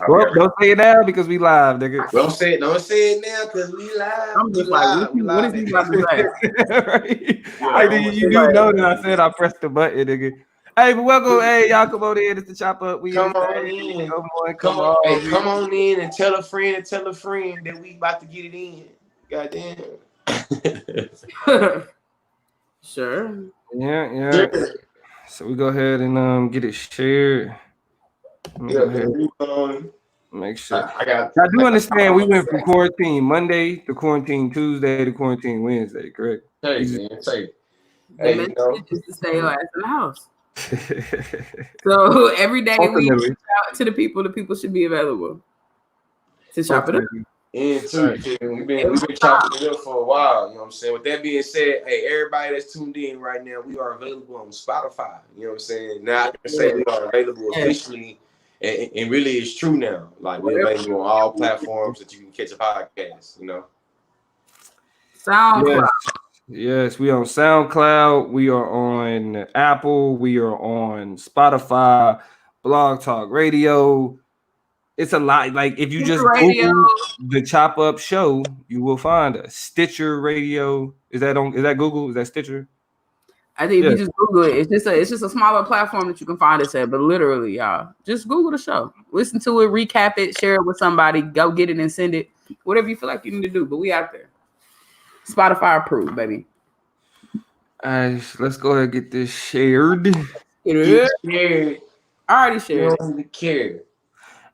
Well, don't say it now because we live, nigga. Don't say it now because we live. I'm just like, what is he about to say? Right? Hey, nigga, you do know that I said I pressed the button, nigga. Hey, but welcome. Hey, y'all come on in. It's the Chop Up. Come on in. Come on. Hey, come on in and tell a friend that we about to get it in. Goddamn. Sure. Yeah. So we go ahead and get it shared. Make sure. I do understand we went from quarantine Monday to quarantine Tuesday to quarantine Wednesday, correct? Hey, Hey, you know, just to stay your ass in the house. So every day we reach out to the people should be available to chop it up. And too, we've been chopping it up for a while. You know what I'm saying? With that being said, hey, everybody that's tuned in right now, we are available on Spotify. You know what I'm saying? Now I can say we are available officially, and really it's true now. Like we're available on all platforms that you can catch a podcast. You know. SoundCloud. Yes, we on SoundCloud. We are on Apple. We are on Spotify, Blog Talk Radio. It's a lot. Like if you just Google the Chop Up Show, you will find us. Stitcher Radio. Is that Google? Is that Stitcher? I think if you just Google it, it's just a smaller platform that you can find us at. But literally, y'all, just Google the show, listen to it, recap it, share it with somebody, go get it and send it. Whatever you feel like you need to do. But we out there. Spotify approved, baby. All right, let's go ahead and get this shared. I already shared. You don't care.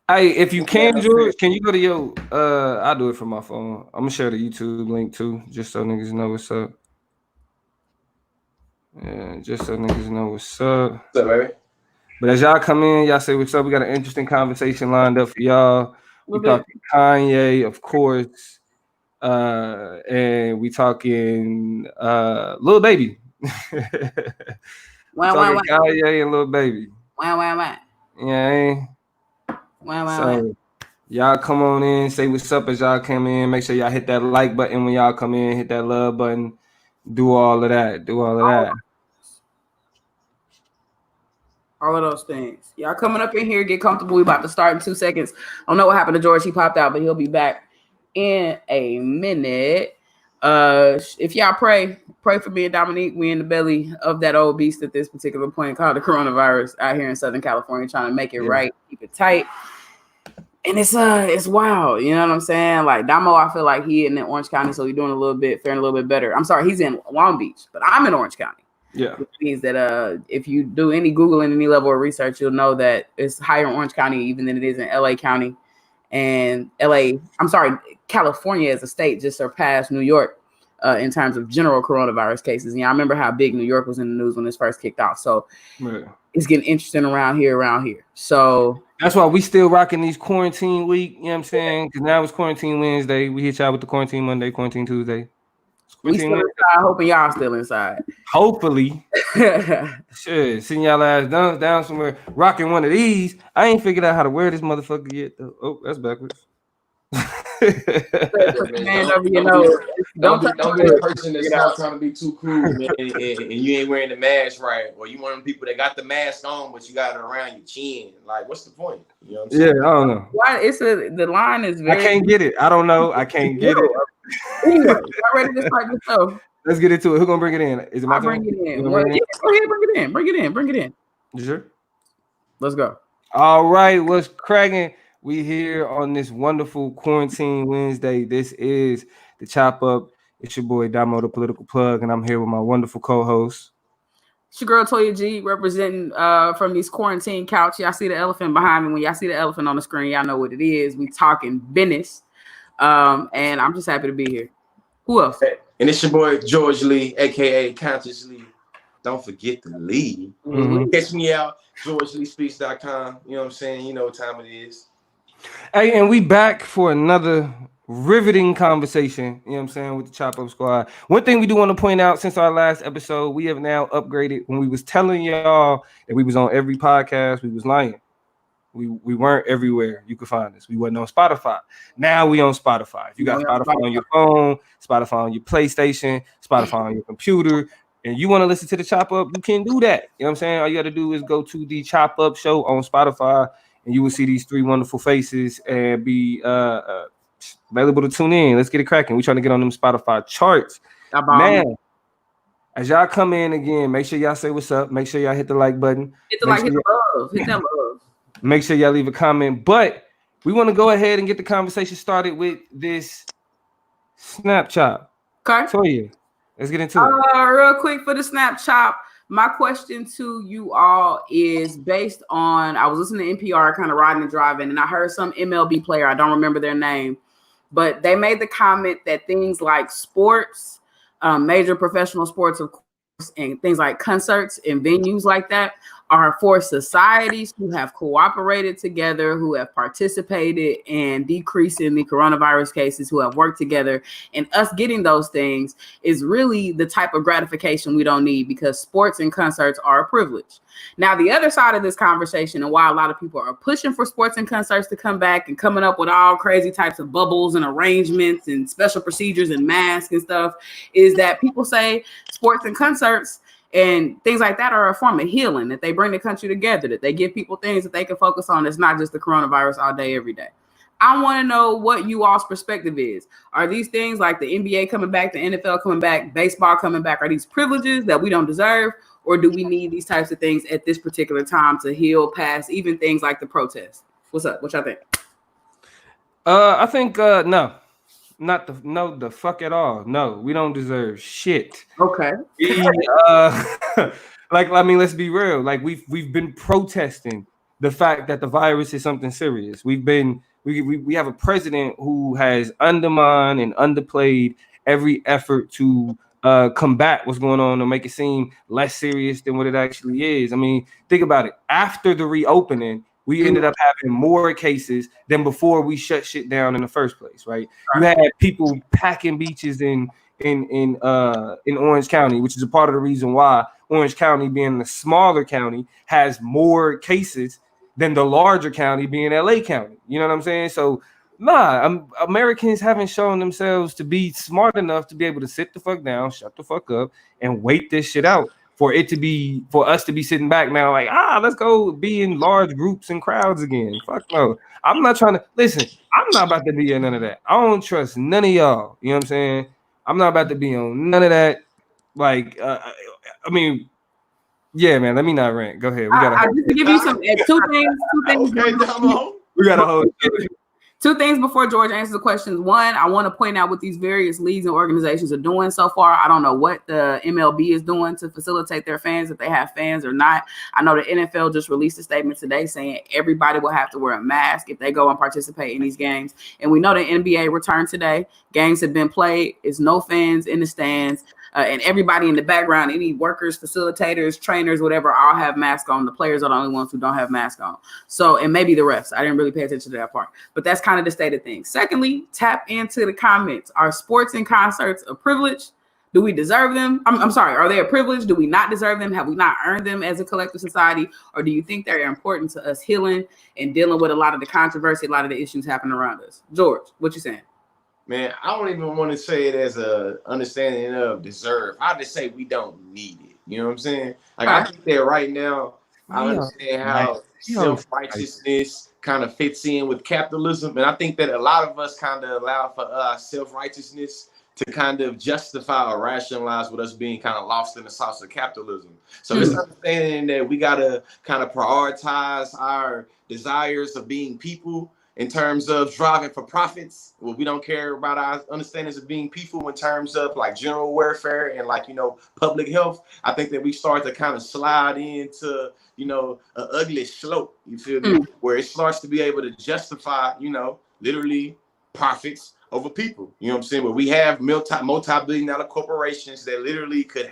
Hey, if you can, George, can you go to your I'll do it from my phone. I'm gonna share the YouTube link too, just so niggas know what's up. Yeah, just so niggas know what's up. What's up, baby? But as y'all come in, y'all say what's up. We got an interesting conversation lined up for y'all. We talking Kanye, of course. And we talking Lil Baby. Kanye and Lil Baby. Yeah. So y'all come on in, say what's up as y'all come in. Make sure y'all hit that like button when y'all come in, hit that love button, do all of that. All of those things. Y'all coming up in here, get comfortable. We about to start in 2 seconds. I don't know what happened to George. He popped out, but he'll be back in a minute. If y'all pray for me and Dominique. We in the belly of that old beast at this particular point called the coronavirus out here in Southern California, trying to make it right, keep it tight. And it's wild, you know what I'm saying? Like Damo, I feel like he in Orange County, so he's doing faring a little bit better. I'm sorry, he's in Long Beach, but I'm in Orange County. Yeah, which means that if you do any Googling, any level of research, you'll know that it's higher in Orange County even than it is in LA County. And California as a state just surpassed New York in terms of general coronavirus cases. And I remember how big New York was in the news when this first kicked off. So it's getting interesting around here. So that's why we still rocking these quarantine week. You know what I'm saying? Because now it's quarantine Wednesday. We hit y'all with the quarantine Monday, quarantine Tuesday. We still inside, hoping y'all still inside. Hopefully. Shit, sitting y'all ass down somewhere, rocking one of these. I ain't figured out how to wear this motherfucker yet, though. Oh, that's backwards. Don't be the person that's not trying to be too cool, man, and you ain't wearing the mask right, or you one of them people that got the mask on but you got it around your chin. Like, what's the point? You know what I'm saying? Yeah, I don't know. Why the line is very. I can't get it. I don't know. I can't get it. Anyway, y'all ready to start the show? Let's get into it. Who's gonna bring it in? Is it my turn? Bring it in. Go ahead, bring it in. You sure? Let's go. All right, what's cracking? We here on this wonderful quarantine Wednesday. This is the Chop Up. It's your boy Damo, the political plug, and I'm here with my wonderful co-host. It's your girl Toya G, representing from these quarantine couch. Y'all see the elephant behind me. When y'all see the elephant on the screen, y'all know what it is. We talking business, and I'm just happy to be here. Who else? And it's your boy George Lee, aka Conscious Lee. Don't forget the Lee. Catch me out, GeorgeLeeSpeaks.com. You know what I'm saying? You know what time it is. Hey, and we back for another riveting conversation, you know what I'm saying, with the Chop Up Squad. One thing we do want to point out, since our last episode, we have now upgraded. When we was telling y'all that we was on every podcast, we was lying. We weren't everywhere. You could find us. We wasn't on Spotify. Now we on Spotify. If you got Spotify on your phone, Spotify on your PlayStation, Spotify on your computer, and you want to listen to the Chop Up, you can do that. You know what I'm saying? All you got to do is go to the Chop Up Show on Spotify and you will see these three wonderful faces and be available to tune in. Let's get it cracking. We're trying to get on them Spotify charts. Now, as y'all come in again, make sure y'all say what's up. Make sure y'all hit the like button. Hit the like, hit the love. Hit that love. Make sure y'all leave a comment. But we want to go ahead and get the conversation started with this Snapchat. Okay. Toya, let's get into it. Real quick for the Snapchat. My question to you all is based on, I was listening to NPR, kind of riding and driving, and I heard some MLB player, I don't remember their name, but they made the comment that things like sports, major professional sports, of course, and things like concerts and venues like that are for societies who have cooperated together, who have participated in decreasing the coronavirus cases, who have worked together. And us getting those things is really the type of gratification we don't need, because sports and concerts are a privilege. Now, the other side of this conversation, and why a lot of people are pushing for sports and concerts to come back and coming up with all crazy types of bubbles and arrangements and special procedures and masks and stuff, is that people say sports and concerts and things like that are a form of healing, that they bring the country together, that they give people things that they can focus on. It's not just the coronavirus all day, every day. I want to know what you all's perspective is. Are these things like the NBA coming back, the NFL coming back, baseball coming back, are these privileges that we don't deserve? Or do we need these types of things at this particular time to heal past even things like the protest? What's up? What y'all think? I think no. No, the fuck at all. No, we don't deserve shit. Okay. Let's be real. Like we've been protesting the fact that the virus is something serious. We have a president who has undermined and underplayed every effort to combat what's going on or make it seem less serious than what it actually is. I mean, think about it. After the reopening, we ended up having more cases than before we shut shit down in the first place, right? You had people packing beaches in Orange County, which is a part of the reason why Orange County, being the smaller county, has more cases than the larger county, being LA County. You know what I'm saying? So, Americans haven't shown themselves to be smart enough to be able to sit the fuck down, shut the fuck up, and wait this shit out. For us to be sitting back now, like, let's go be in large groups and crowds again. Fuck no. I'm not trying to listen. I'm not about to be in none of that. I don't trust none of y'all. You know what I'm saying? I'm not about to be on none of that. Like, yeah, man. Let me not rant. Go ahead. We gotta. I just to give you some two things. Okay, we gotta hold. Two things before George answers the questions. One, I want to point out what these various leagues and organizations are doing so far. I don't know what the MLB is doing to facilitate their fans, if they have fans or not. I know the NFL just released a statement today saying everybody will have to wear a mask if they go and participate in these games. And we know the NBA returned today. Games have been played. It's no fans in the stands. And everybody in the background, any workers, facilitators, trainers, whatever, all have masks on. The players are the only ones who don't have masks on. So, and maybe the refs. I didn't really pay attention to that part. But that's kind of the state of things. Secondly, tap into the comments. Are sports and concerts a privilege? Do we deserve them? I'm sorry. Are they a privilege? Do we not deserve them? Have we not earned them as a collective society? Or do you think they're important to us healing and dealing with a lot of the controversy, a lot of the issues happening around us? George, what you saying? Man, I don't even want to say it as a understanding of deserve. I just say we don't need it. You know what I'm saying? Like, I think that right now, I understand how self-righteousness kind of fits in with capitalism. And I think that a lot of us kind of allow for self-righteousness to kind of justify or rationalize with us being kind of lost in the sauce of capitalism. So it's understanding that we got to kind of prioritize our desires of being people in terms of driving for profits. Well, we don't care about our understandings of being people in terms of like general welfare and like, public health. I think that we start to kind of slide into, an ugly slope, you feel me? Where it starts to be able to justify, literally profits over people. You know what I'm saying? Where we have multi-billion-dollar corporations that literally could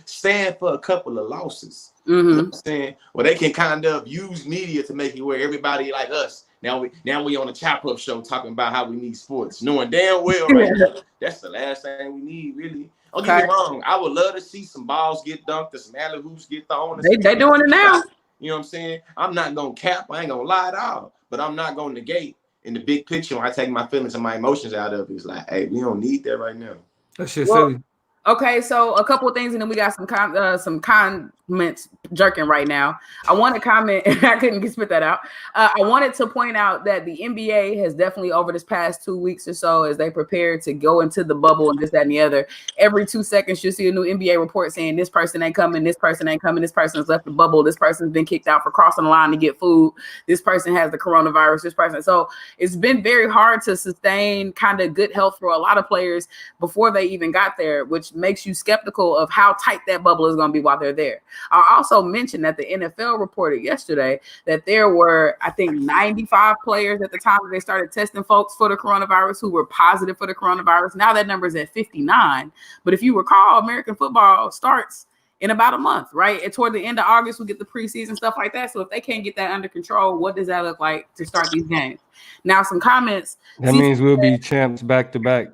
stand for a couple of losses. You know what I'm saying? Well, they can kind of use media to make it where everybody like us. Now we on a Chop Up show talking about how we need sports, knowing damn well right now, that's the last thing we need, really. Don't get me wrong. I would love to see some balls get dunked or some alley hoops get thrown. They doing it now. You know what I'm saying? I'm not gonna cap. I ain't gonna lie at all. But I'm not gonna negate in the big picture when I take my feelings and my emotions out of it. It's like, hey, we don't need that right now. That shit's silly. Okay, so a couple of things, and then we got some comments jerking right now. I want to comment, and I couldn't spit that out. I wanted to point out that the NBA has definitely, over this past 2 weeks or so, as they prepare to go into the bubble and this, that, and the other, every 2 seconds you'll see a new NBA report saying this person ain't coming, this person ain't coming, this person's left the bubble, this person's been kicked out for crossing the line to get food, this person has the coronavirus, this person. So it's been very hard to sustain kind of good health for a lot of players before they even got there, which makes you skeptical of how tight that bubble is going to be while they're there. I also mentioned that the NFL reported yesterday that there were, I think, 95 players at the time that they started testing folks for the coronavirus who were positive for the coronavirus. Now that number is at 59. But if you recall, American football starts in about a month, right? And toward the end of August, we get the preseason, stuff like that. So if they can't get that under control, what does that look like to start these games? Now, some comments. That means we'll be champs back to back.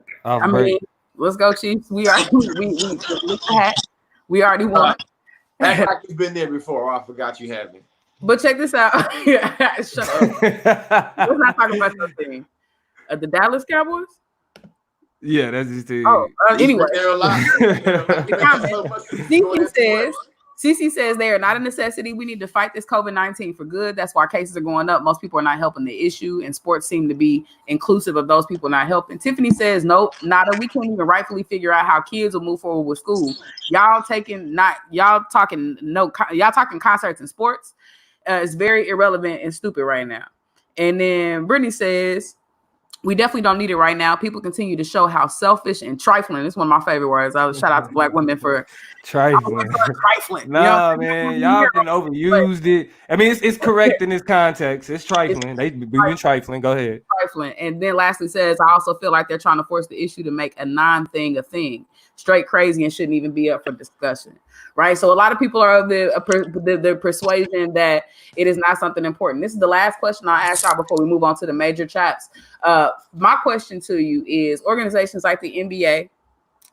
Let's go, Chiefs. We already won. Act like you've been there before. Oh, I forgot you haven't. But check this out. Shut up. Let's not talk about that thing. The Dallas Cowboys? Yeah, that's just it. Oh, anyway. CC says they are not a necessity. We need to fight this COVID-19 for good. That's why cases are going up. Most people are not helping the issue, and sports seem to be inclusive of those people not helping. Tiffany says, nope, nada. We can't even rightfully figure out how kids will move forward with school. Y'all talking concerts and sports. It's very irrelevant and stupid right now. And then Brittany says, we definitely don't need it right now. People continue to show how selfish and trifling. It's one of my favorite words. I would shout out to Black women for trifling. Nah, man, y'all been overused it. I mean, it's correct in this context. It's trifling. We've been trifling. Go ahead. Trifling. And then lastly says, I also feel like they're trying to force the issue to make a non-thing a thing. Straight crazy and shouldn't even be up for discussion. Right. So a lot of people are of the persuasion that it is not something important. This is the last question I'll ask y'all before we move on to the major chaps. My question to you is, organizations like the NBA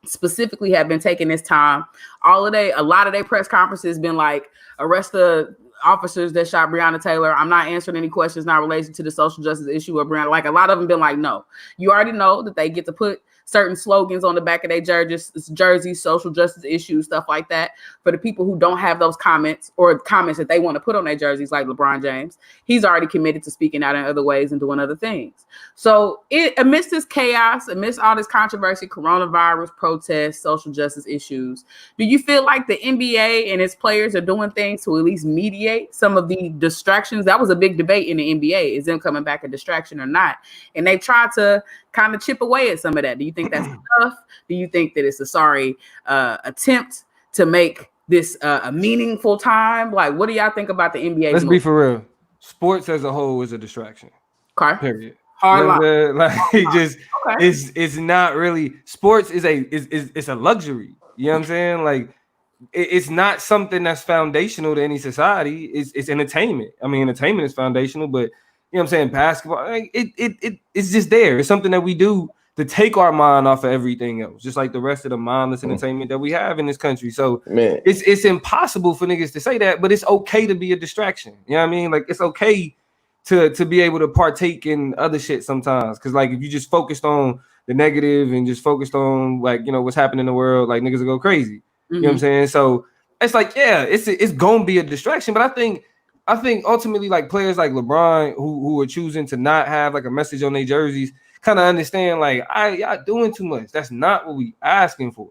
specifically have been taking this time. A lot of their press conferences been like, arrest the officers that shot Breonna Taylor. I'm not answering any questions not related to the social justice issue of Breonna. Like, a lot of them been like, no. You already know that they get to put certain slogans on the back of their jerseys, social justice issues, stuff like that. For the people who don't have those comments or comments that they want to put on their jerseys, like LeBron James, he's already committed to speaking out in other ways and doing other things. So amidst this chaos, amidst all this controversy, coronavirus, protests, social justice issues, do you feel like the NBA and its players are doing things to at least mediate some of the distractions? That was a big debate in the NBA. Is them coming back a distraction or not? And they tried to kind of chip away at some of that. Do you think that's enough? Do you think that it's a sorry attempt to make this a meaningful time? Like, what do y'all think about the NBA? Let's be for real. Sports as a whole is a distraction. Okay. Period. Okay. It's not really, sports is a luxury. You know what I'm saying? Like, it's not something that's foundational to any society. It's entertainment. I mean, entertainment is foundational, but you know what I'm saying? Basketball, like, it's just there. It's something that we do to take our mind off of everything else, just like the rest of the mindless entertainment that we have in this country. So man, it's impossible for niggas to say that, but it's okay to be a distraction. You know what I mean? Like, it's okay to be able to partake in other shit sometimes. Cause like, if you just focused on the negative and just focused on, like, you know, what's happening in the world, like, niggas will go crazy. Mm-hmm. You know what I'm saying? So it's like, yeah, it's gonna be a distraction, but I think ultimately, like, players like LeBron who are choosing to not have like a message on their jerseys kind of understand, like, y'all doing too much. That's not what we asking for.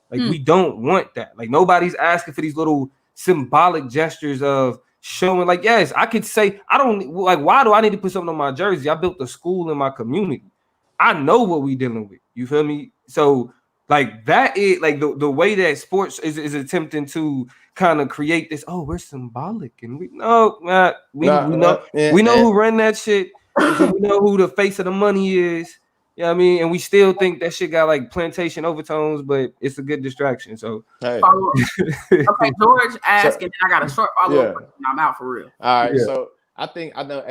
Like, we don't want that. Like, nobody's asking for these little symbolic gestures of showing, like, yes, I could say, I don't, like, why do I need to put something on my jersey? I built a school in my community. I know what we dealing with. You feel me? So, like, that is, like, the way that sports is attempting to kind of create this, oh, we're symbolic, and we know who ran that shit. We know who the face of the money is. You know what I mean? And we still think that shit got like plantation overtones, but it's a good distraction. So hey. Okay, George asked, and then I got a short follow-up. Yeah. I'm out for real. All right, so I think I know.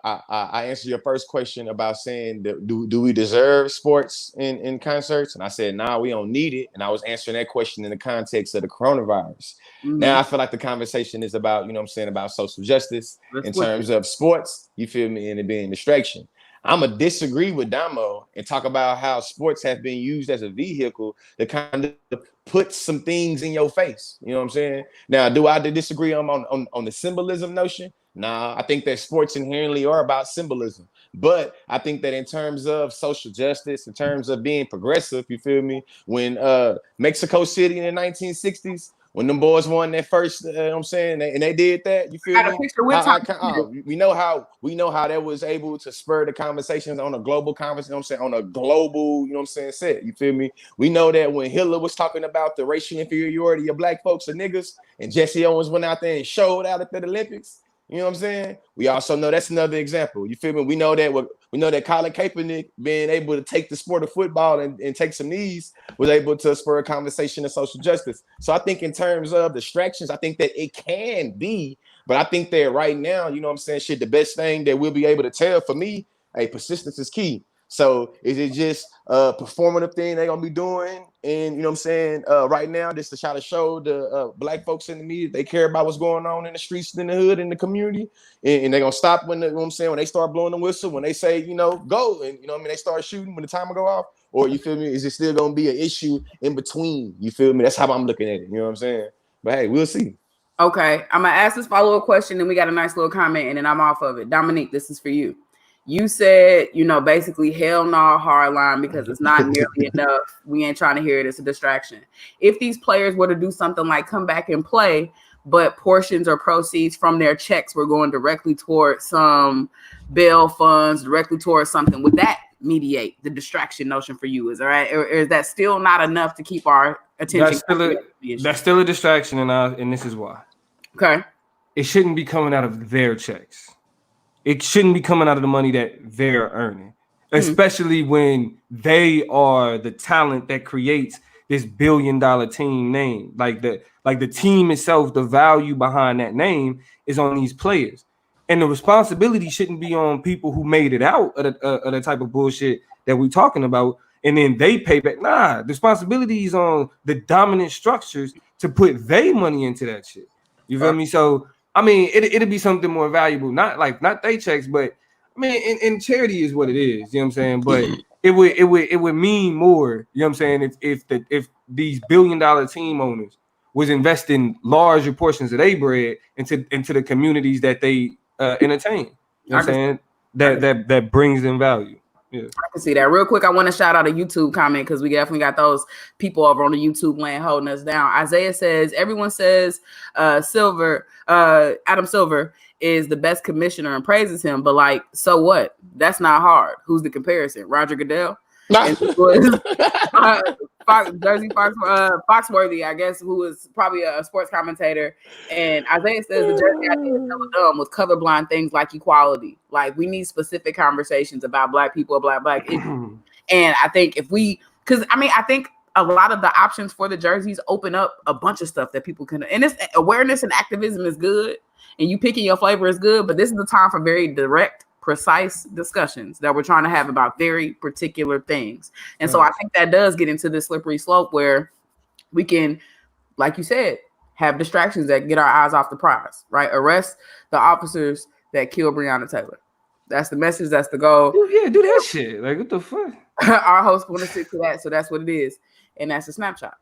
I answered your first question about saying that do we deserve sports in concerts, and I said nah, we don't need it. And I was answering that question in the context of the coronavirus. Mm-hmm. Now I feel like the conversation is about, you know what I'm saying, about social justice in terms of sports. You feel me? And it being a distraction. I'm going to disagree with Damo and talk about how sports have been used as a vehicle to kind of put some things in your face. You know what I'm saying? Now, do I disagree on the symbolism notion? Nah, I think that sports inherently are about symbolism. But I think that in terms of social justice, in terms of being progressive, you feel me? When Mexico City in the 1960s, when them boys won that first, you know what I'm saying, and they did that, you feel Got a me? picture with We know how that was able to spur the conversations on a global conversation, you know what I'm saying, on a global, you know what I'm saying, set. You feel me? We know that when Hitler was talking about the racial inferiority of black folks and niggas, and Jesse Owens went out there and showed out at the Olympics. You know what I'm saying? We also know that's another example. You feel me? We know that Colin Kaepernick being able to take the sport of football and take some knees was able to spur a conversation of social justice. So I think in terms of distractions, I think that it can be, but I think that right now, you know what I'm saying, shit, the best thing that we'll be able to tell for me, hey, persistence is key. So is it just a performative thing they're gonna be doing? And you know what I'm saying, right now, just to try to show the black folks in the media they care about what's going on in the streets, in the hood, in the community, and they're gonna stop when you know what I'm saying, when they start blowing the whistle, when they say, you know, go, and you know what I mean, they start shooting when the timer go off, or you feel me, is it still gonna be an issue in between? You feel me? That's how I'm looking at it, you know what I'm saying? But hey, we'll see. Okay, I'm gonna ask this follow-up question, and we got a nice little comment, and then I'm off of it. Dominique, this is for you. You said, you know, basically, hell no, hard line, because it's not nearly enough. We ain't trying to hear it. It's a distraction. If these players were to do something like come back and play, but portions or proceeds from their checks were going directly towards some bail funds, directly towards something, would that mediate the distraction notion for you? Is all right, or is that still not enough to keep our attention? That's still a distraction, and this is why. Okay. It shouldn't be coming out of their checks. It shouldn't be coming out of the money that they're earning, especially when they are the talent that creates this billion-dollar team name. Like the team itself, the value behind that name is on these players. And the responsibility shouldn't be on people who made it out of the type of bullshit that we're talking about, and then they pay back. Nah, the responsibility is on the dominant structures to put their money into that shit. You feel me? So I mean, it'd be something more valuable, not they checks, but I mean, in charity is what it is. You know what I'm saying? But it would mean more. You know what I'm saying? If these billion-dollar team owners was investing larger portions of their bread into the communities that they entertain. You know what I'm saying? That brings them value. Yeah. I can see that. Real quick, I want to shout out a YouTube comment because we definitely got those people over on the YouTube land holding us down. Isaiah says, everyone says Adam Silver is the best commissioner and praises him, but like, so what? That's not hard. Who's the comparison? Roger Goodell? Foxworthy, I guess, who is probably a sports commentator. And Isaiah says the Jersey idea is hella dumb with colorblind things like equality. Like, we need specific conversations about black people, black issues. And I think I think a lot of the options for the jerseys open up a bunch of stuff that people can, and it's awareness and activism is good, and you picking your flavor is good, but this is the time for very direct, precise discussions that we're trying to have about very particular things. And so I think that does get into this slippery slope where we can, like you said, have distractions that get our eyes off the prize, right? Arrest the officers that killed Breonna Taylor. That's the message. That's the goal. Yeah, do that shit. Like, what the fuck? Our host want to stick to that, so that's what it is. And that's a snapshot.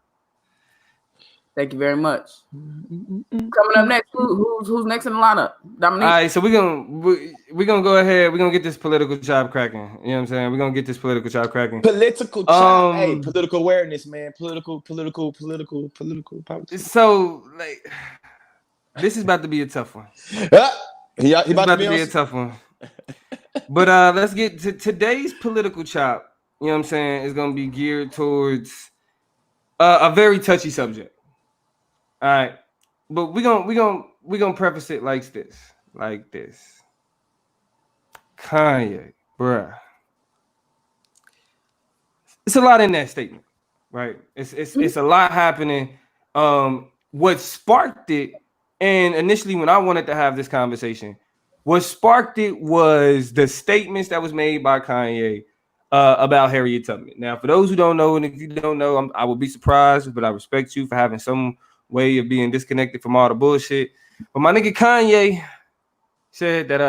Thank you very much. Coming up next, who's next in the lineup? Dominique. All right, so we're gonna go ahead. We're gonna get this political job cracking. You know what I'm saying? We're gonna get this political job cracking. Political job. Hey, political awareness, man. Political. So, like, this is about to be a tough one. He about to be a tough one. But let's get to today's political chop. You know what I'm saying? It's gonna be geared towards a very touchy subject. All right, but we're gonna preface it like this. Kanye, bruh. It's a lot in that statement, right? It's a lot happening. What sparked it, and initially when I wanted to have this conversation, what sparked it was the statements that was made by Kanye about Harriet Tubman. Now, for those who don't know, and if you don't know, I will be surprised, but I respect you for having some way of being disconnected from all the bullshit. But my nigga Kanye said that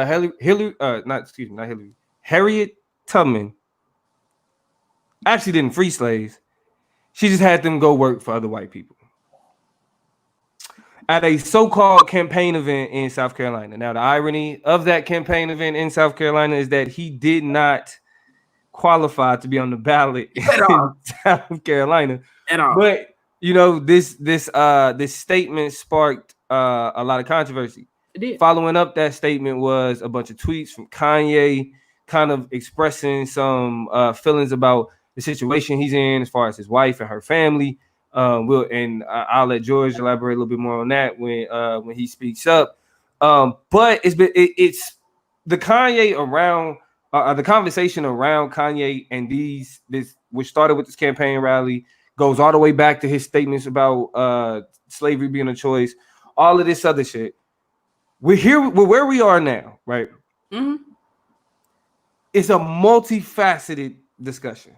Harriet Tubman actually didn't free slaves. She just had them go work for other white people at a so-called campaign event in South Carolina. Now, the irony of that campaign event in South Carolina is that he did not qualify to be on the ballot in South Carolina At all. But this statement sparked a lot of controversy. It did. Following up that statement was a bunch of tweets from Kanye, kind of expressing some feelings about the situation he's in as far as his wife and her family. I'll let George elaborate a little bit more on that when he speaks up. But it's the Kanye around the conversation around Kanye and this which started with this campaign rally goes all the way back to his statements about slavery being a choice, all of this other shit. We're where we are now, right? Mm-hmm. It's a multifaceted discussion.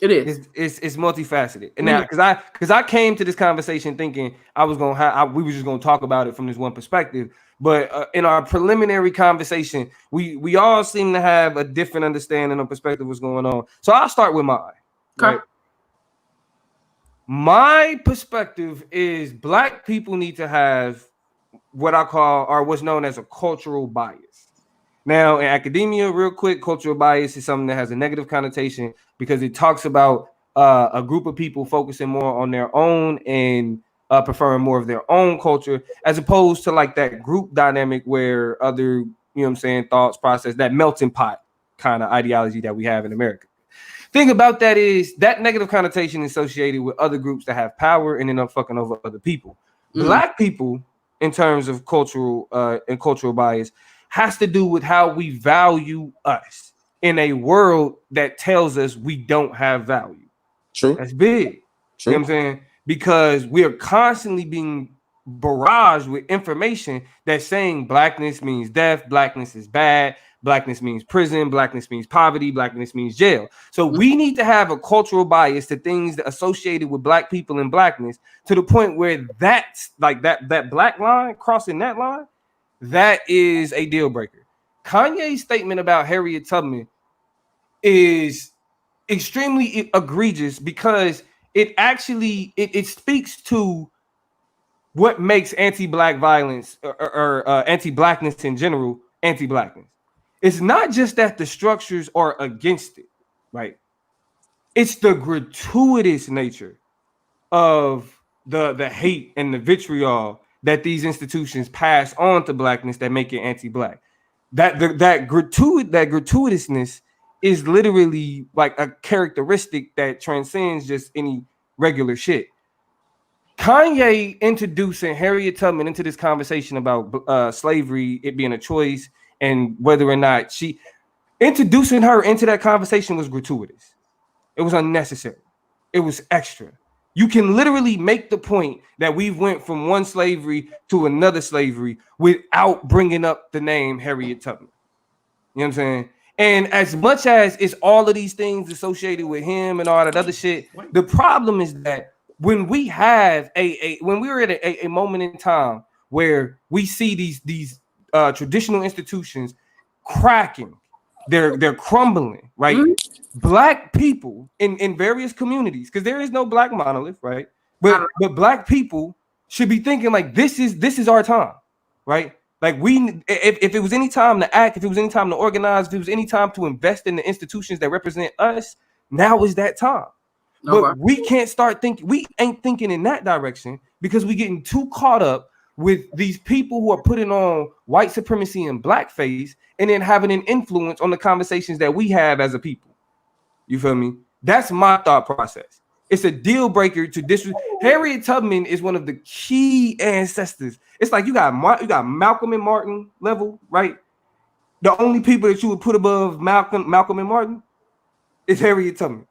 It is. It's multifaceted. And now, because I came to this conversation thinking we were just gonna talk about it from this one perspective. But in our preliminary conversation, we all seem to have a different understanding or perspective of what's going on. So I'll start with mine. Okay. Right? My perspective is Black people need to have what I call or what's known as a cultural bias. Now, in academia, real quick, cultural bias is something that has a negative connotation because it talks about a group of people focusing more on their own and preferring more of their own culture, as opposed to like that group dynamic where other, thoughts, process, that melting pot kind of ideology that we have in America. Thing about that is that negative connotation is associated with other groups that have power and end up fucking over other people. Mm-hmm. Black people, in terms of cultural bias, has to do with how we value us in a world that tells us we don't have value. True. That's big. True. You know what I'm saying? Because we are constantly being barraged with information that's saying blackness means death, blackness is bad, blackness means prison, blackness means poverty, blackness means jail. So we need to have a cultural bias to things that associated with Black people and blackness to the point where that's like that black line, crossing that line, that is a deal breaker. Kanye's statement about Harriet Tubman is extremely egregious because it actually it speaks to what makes anti-Black violence or anti-Blackness in general anti-Blackness. It's not just that the structures are against it, right? It's the gratuitous nature of the hate and the vitriol that these institutions pass on to Blackness that make it anti-Black. That gratuitousness is literally like a characteristic that transcends just any regular shit. Kanye introducing Harriet Tubman into this conversation about slavery, it being a choice, and whether or not introducing her into that conversation was gratuitous. It was unnecessary. It was extra. You can literally make the point that we went from one slavery to another slavery without bringing up the name Harriet Tubman. You know what I'm saying? And as much as it's all of these things associated with him and all that other shit, the problem is that when we have when we're at a moment in time where we see these traditional institutions cracking, they're crumbling, right? Mm-hmm. Black people in various communities, because there is no Black monolith, right? But Black people should be thinking like this is our time, right? Like if it was any time to act, if it was any time to organize, if it was any time to invest in the institutions that represent us, now is that time. Okay. But we can't start thinking, we ain't thinking in that direction because we're getting too caught up with these people who are putting on white supremacy and blackface and then having an influence on the conversations that we have as a people. You feel me? That's my thought process. It's a deal breaker to disrespect. Harriet Tubman is one of the key ancestors. It's like you got Malcolm and Martin level, right? The only people that you would put above Malcolm and Martin is Harriet Tubman.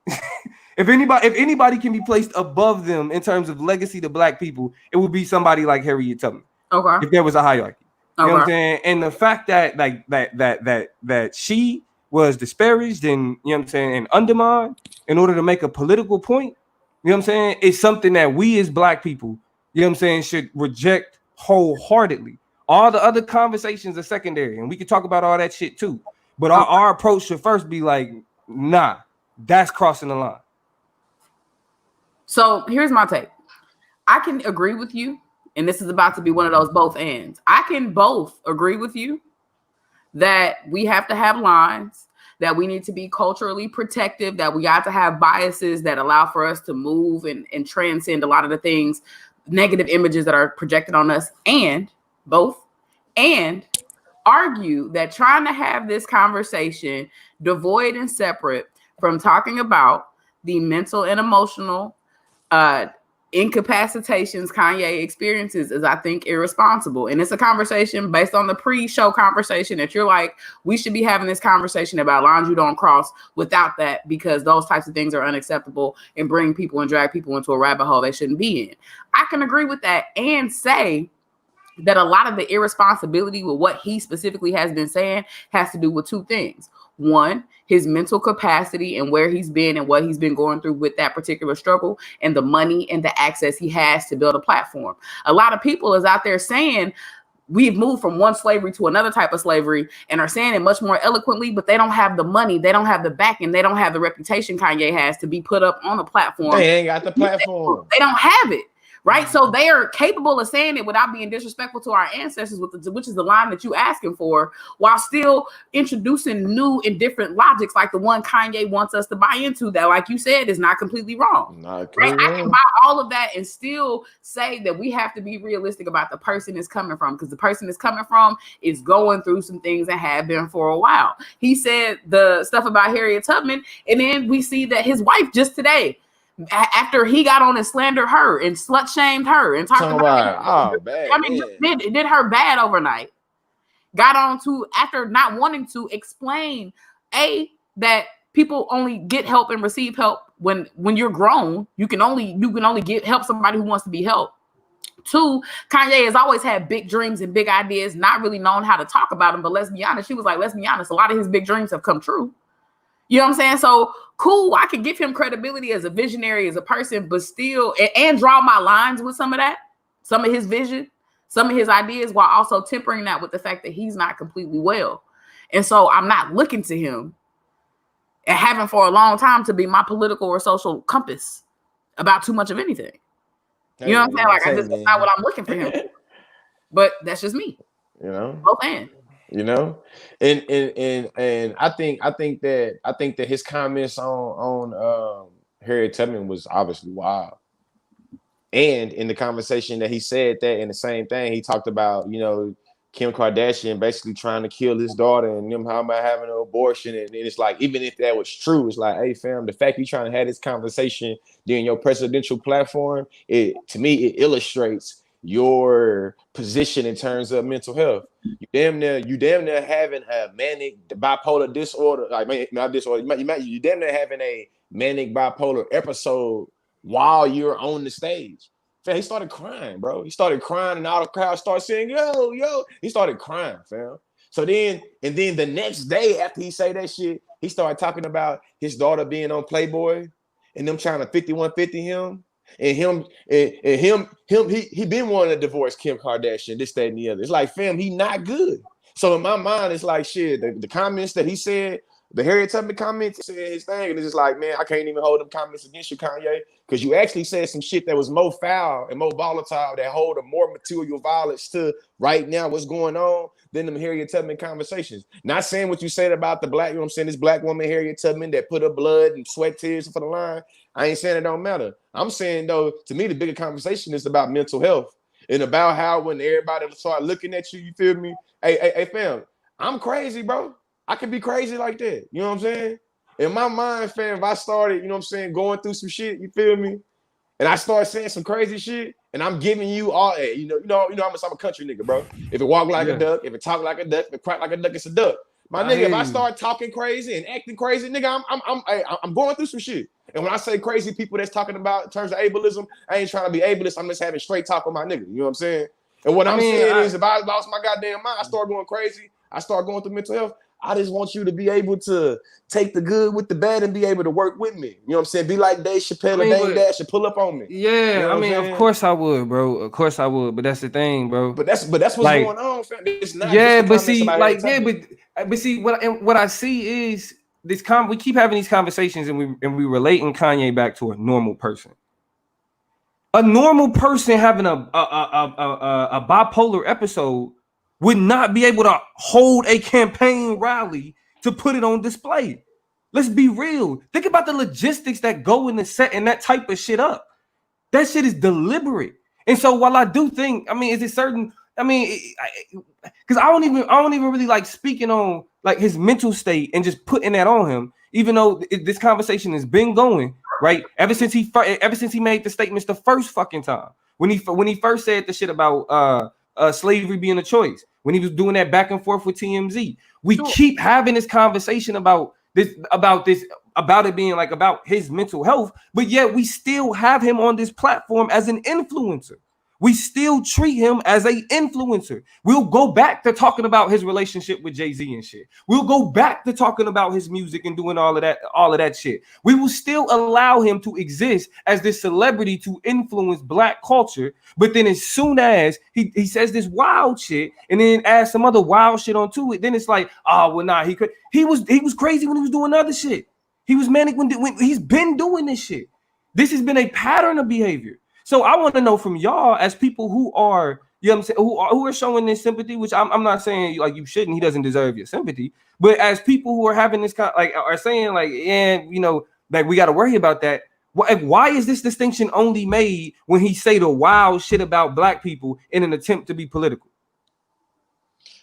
If anybody can be placed above them in terms of legacy to Black people, it would be somebody like Harriet Tubman. Okay. If there was a hierarchy. You know what I'm saying? And the fact that like that she was disparaged and, you know what I'm saying, and undermined in order to make a political point, you know what I'm saying, it's something that we as Black people, you know what I'm saying, should reject wholeheartedly. All the other conversations are secondary, and we can talk about all that shit too. But our approach should first be like, nah, that's crossing the line. So here's my take. I can agree with you, and this is about to be one of those both ends. I can both agree with you that we have to have lines, that we need to be culturally protective, that we got to have biases that allow for us to move and transcend a lot of the things, negative images that are projected on us, and argue that trying to have this conversation devoid and separate from talking about the mental and emotional incapacitations Kanye experiences is, I think, irresponsible. And it's a conversation based on the pre-show conversation that you're like, we should be having this conversation about lines you don't cross without that, because those types of things are unacceptable and bring people and drag people into a rabbit hole they shouldn't be in. I can agree with that and say that a lot of the irresponsibility with what he specifically has been saying has to do with two things. One, his mental capacity and where he's been and what he's been going through with that particular struggle, and the money and the access he has to build a platform. A lot of people is out there saying we've moved from one slavery to another type of slavery and are saying it much more eloquently, but they don't have the money, they don't have the backing, they don't have the reputation Kanye has to be put up on a platform. They ain't got the platform. They don't have it. Right. So they are capable of saying it without being disrespectful to our ancestors, which is the line that you asking for, while still introducing new and different logics like the one Kanye wants us to buy into that, like you said, is not completely wrong. Right? I can buy all of that and still say that we have to be realistic about the person is coming from, because the person is coming from is going through some things that have been for a while. He said the stuff about Harriet Tubman, and then we see that his wife just today, after he got on and slandered her and slut shamed her and talked about bad, I mean, did her bad overnight. Got on to, after not wanting to explain that people only get help and receive help when you're grown. You can only help somebody who wants to be helped. Two, Kanye has always had big dreams and big ideas, not really known how to talk about them. But let's be honest, a lot of his big dreams have come true. You know what I'm saying? So cool, I can give him credibility as a visionary, as a person, but still, and draw my lines with some of that, some of his vision, some of his ideas, while also tempering that with the fact that he's not completely well. And so I'm not looking to him, and haven't for a long time, to be my political or social compass about too much of anything. You know what I'm saying? Like, that's not what I'm looking for him for. But that's just me. You know? Both ends. You know, and I think that his comments on Harriet Tubman was obviously wild. And in the conversation that he said that, in the same thing, he talked about, you know, Kim Kardashian basically trying to kill his daughter and them how about having an abortion. And it's like, even if that was true, it's like, hey fam, the fact you trying to have this conversation during your presidential platform, to me, it illustrates your position in terms of mental health. You damn near having a manic bipolar disorder, like not disorder. You damn near having a manic bipolar episode while you're on the stage. Fam, he started crying, bro. He started crying, and all the crowd started saying, "Yo, yo." He started crying, fam. So then the next day after he say that shit, he started talking about his daughter being on Playboy and them trying to 5150 him. And he been wanting to divorce Kim Kardashian, this, that, and the other. It's like, fam, he not good. So in my mind, it's like, shit, the comments that he said, the Harriet Tubman comments, said his thing, and it's just like, man, I can't even hold them comments against you, Kanye, because you actually said some shit that was more foul and more volatile, that hold a more material violence to right now what's going on than them Harriet Tubman conversations. Not saying what you said about the black, you know what I'm saying, this black woman, Harriet Tubman, that put her blood and sweat tears for the line. I ain't saying it don't matter. I'm saying, though, to me, the bigger conversation is about mental health and about how when everybody start looking at you, you feel me? Hey, fam, I'm crazy, bro. I can be crazy like that. You know what I'm saying? In my mind, fam, if I started, you know what I'm saying, going through some shit, you feel me? And I start saying some crazy shit, and I'm giving you all, you know, I'm a country nigga, bro. If it walk like a duck, if it talk like a duck, if it quack like a duck, it's a duck. My nigga, if I start talking crazy and acting crazy, nigga, I'm going through some shit. And when I say crazy people that's talking about in terms of ableism, I ain't trying to be ableist. I'm just having straight talk with my nigga. You know what I'm saying? And what I'm saying is, if I lost my goddamn mind, I start going crazy, I start going through mental health. I just want you to be able to take the good with the bad and be able to work with me. You know what I'm saying? Be like Dave Chappelle or Dame Dash and pull up on me. Yeah, You know I mean, of course I would, bro. Of course I would, but that's the thing, bro. But that's what's like, going on, fam. It's not yeah, just but see, like but see, what I see is this. We keep having these conversations, and we relating Kanye back to a normal person. A normal person having a bipolar episode would not be able to hold a campaign rally to put it on display. Let's be real. Think about the logistics that go into setting that type of shit up. That shit is deliberate. And so while I do think, I mean, is it certain? I mean, because I don't even really like speaking on like his mental state and just putting that on him, even though this conversation has been going right ever since he made the statements the first fucking time when he first said the shit about slavery being a choice, when he was doing that back and forth with TMZ. We keep having this conversation about it being like about his mental health, but yet we still have him on this platform as an influencer. We still treat him as an influencer. We'll go back to talking about his relationship with Jay-Z and shit. We'll go back to talking about his music and doing all of that shit. We will still allow him to exist as this celebrity to influence black culture. But then as soon as he says this wild shit and then adds some other wild shit onto it, then it's like, oh, well, nah, he was crazy when he was doing other shit. He was manic when he's been doing this shit. This has been a pattern of behavior. So I want to know from y'all as people who are, you know what I'm saying, who are showing this sympathy, which I'm not saying like you shouldn't, he doesn't deserve your sympathy, but as people who are having this kind like are saying like, yeah, you know, like we got to worry about that. Why is this distinction only made when he say the wild shit about black people in an attempt to be political?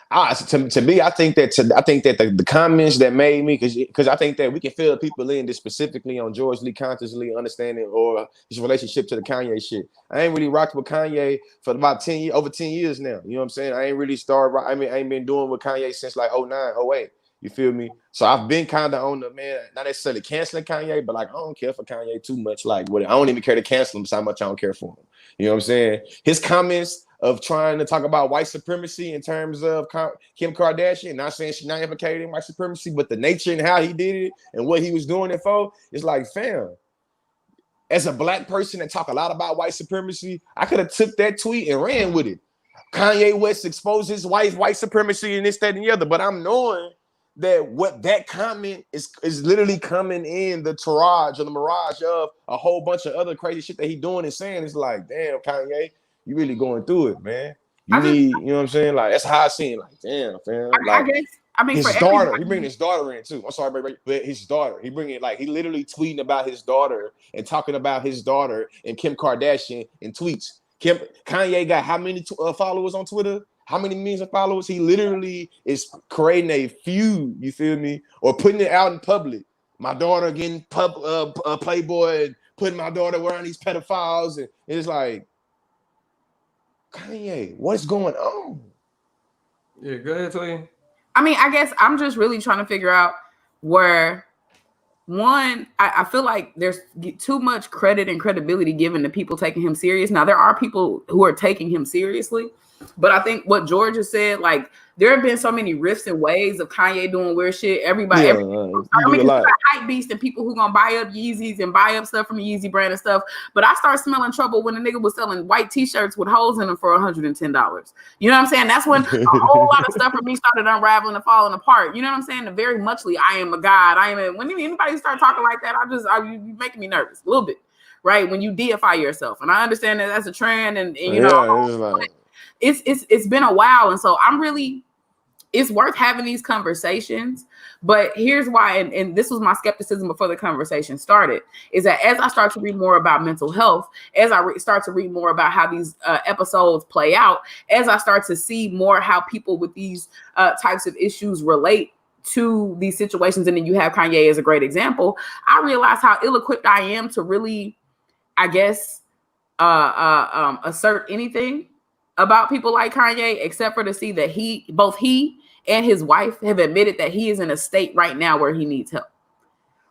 To me, I think that the comments that made me, because I think that we can fill people in this specifically on George Lee consciously understanding or his relationship to the Kanye shit. I ain't really rocked with Kanye for about over 10 years now. You know what I'm saying? I ain't really started. I ain't been doing with Kanye since like 09, 08. You feel me? So I've been kind of on the man, not necessarily canceling Kanye, but like I don't care for Kanye too much. Like I don't even care to cancel him. So how much I don't care for him. You know what I'm saying? His comments of trying to talk about white supremacy in terms of Kim Kardashian, not saying she's not advocating white supremacy, but the nature and how he did it and what he was doing it for, it's like, fam, as a black person that talk a lot about white supremacy, I could have took that tweet and ran with it. Kanye West exposed his white supremacy and this, that, and the other, but I'm knowing that what that comment is literally coming in the mirage of a whole bunch of other crazy shit that he doing and saying. It's like, damn, Kanye, you really going through it, man. You know what I'm saying? Like, that's how I see it. Like, damn, fam. Like, I mean, his daughter, he bringing his daughter in too. I'm sorry, but his daughter, he literally tweeting about his daughter and talking about his daughter and Kim Kardashian in tweets. Kanye got how many followers on Twitter? How many millions of followers? He literally is creating a feud, you feel me? Or putting it out in public. My daughter getting Playboy and putting my daughter around these pedophiles. And it's like, Kanye, what's going on? Yeah, go ahead, Toya. I mean, I guess I'm just really trying to figure out where, one, I feel like there's too much credit and credibility given to people taking him serious. Now, there are people who are taking him seriously, but I think what George has said, like, there have been so many riffs and waves of Kanye doing weird shit. Everybody hype beast and people who gonna buy up Yeezys and buy up stuff from the Yeezy brand and stuff. But I start smelling trouble when the nigga was selling white t-shirts with holes in them for $110. You know what I'm saying? That's when a whole lot of stuff for me started unraveling and falling apart. You know what I'm saying? The very muchly, I am a god. When anybody start talking like that, you making me nervous a little bit, right? When you deify yourself, and I understand that that's a trend, and you know, it's been a while, and so it's worth having these conversations. But here's why, and this was my skepticism before the conversation started, is that as I start to read more about mental health, as I start to read more about how these episodes play out, as I start to see more how people with these types of issues relate to these situations, and then you have Kanye as a great example, I realize how ill-equipped I am to really, I guess, assert anything about people like Kanye, except for to see that both he and his wife have admitted that he is in a state right now where he needs help.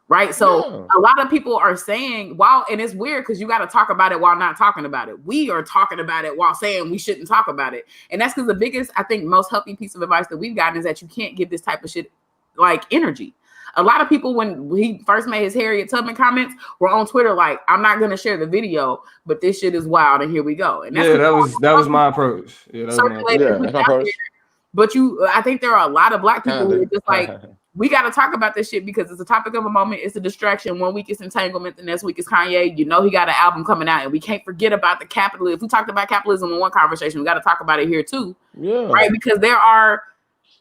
right? So a lot of people are saying, and it's weird because you got to talk about it while not talking about it. We are talking about it while saying we shouldn't talk about it. And that's because the biggest, I think, most healthy piece of advice that we've gotten is that you can't give this type of shit like energy. A lot of people, when he first made his Harriet Tubman comments, were on Twitter like, I'm not going to share the video, but this shit is wild, and here we go. And that's that was my approach. Yeah, that's my approach. But I think there are a lot of Black people who are just like, we got to talk about this shit because it's a topic of a moment. It's a distraction. 1 week it's entanglement, the next week is Kanye. You know he got an album coming out, and we can't forget about the capitalism. If we talked about capitalism in one conversation, we got to talk about it here too. Yeah, right. Because there are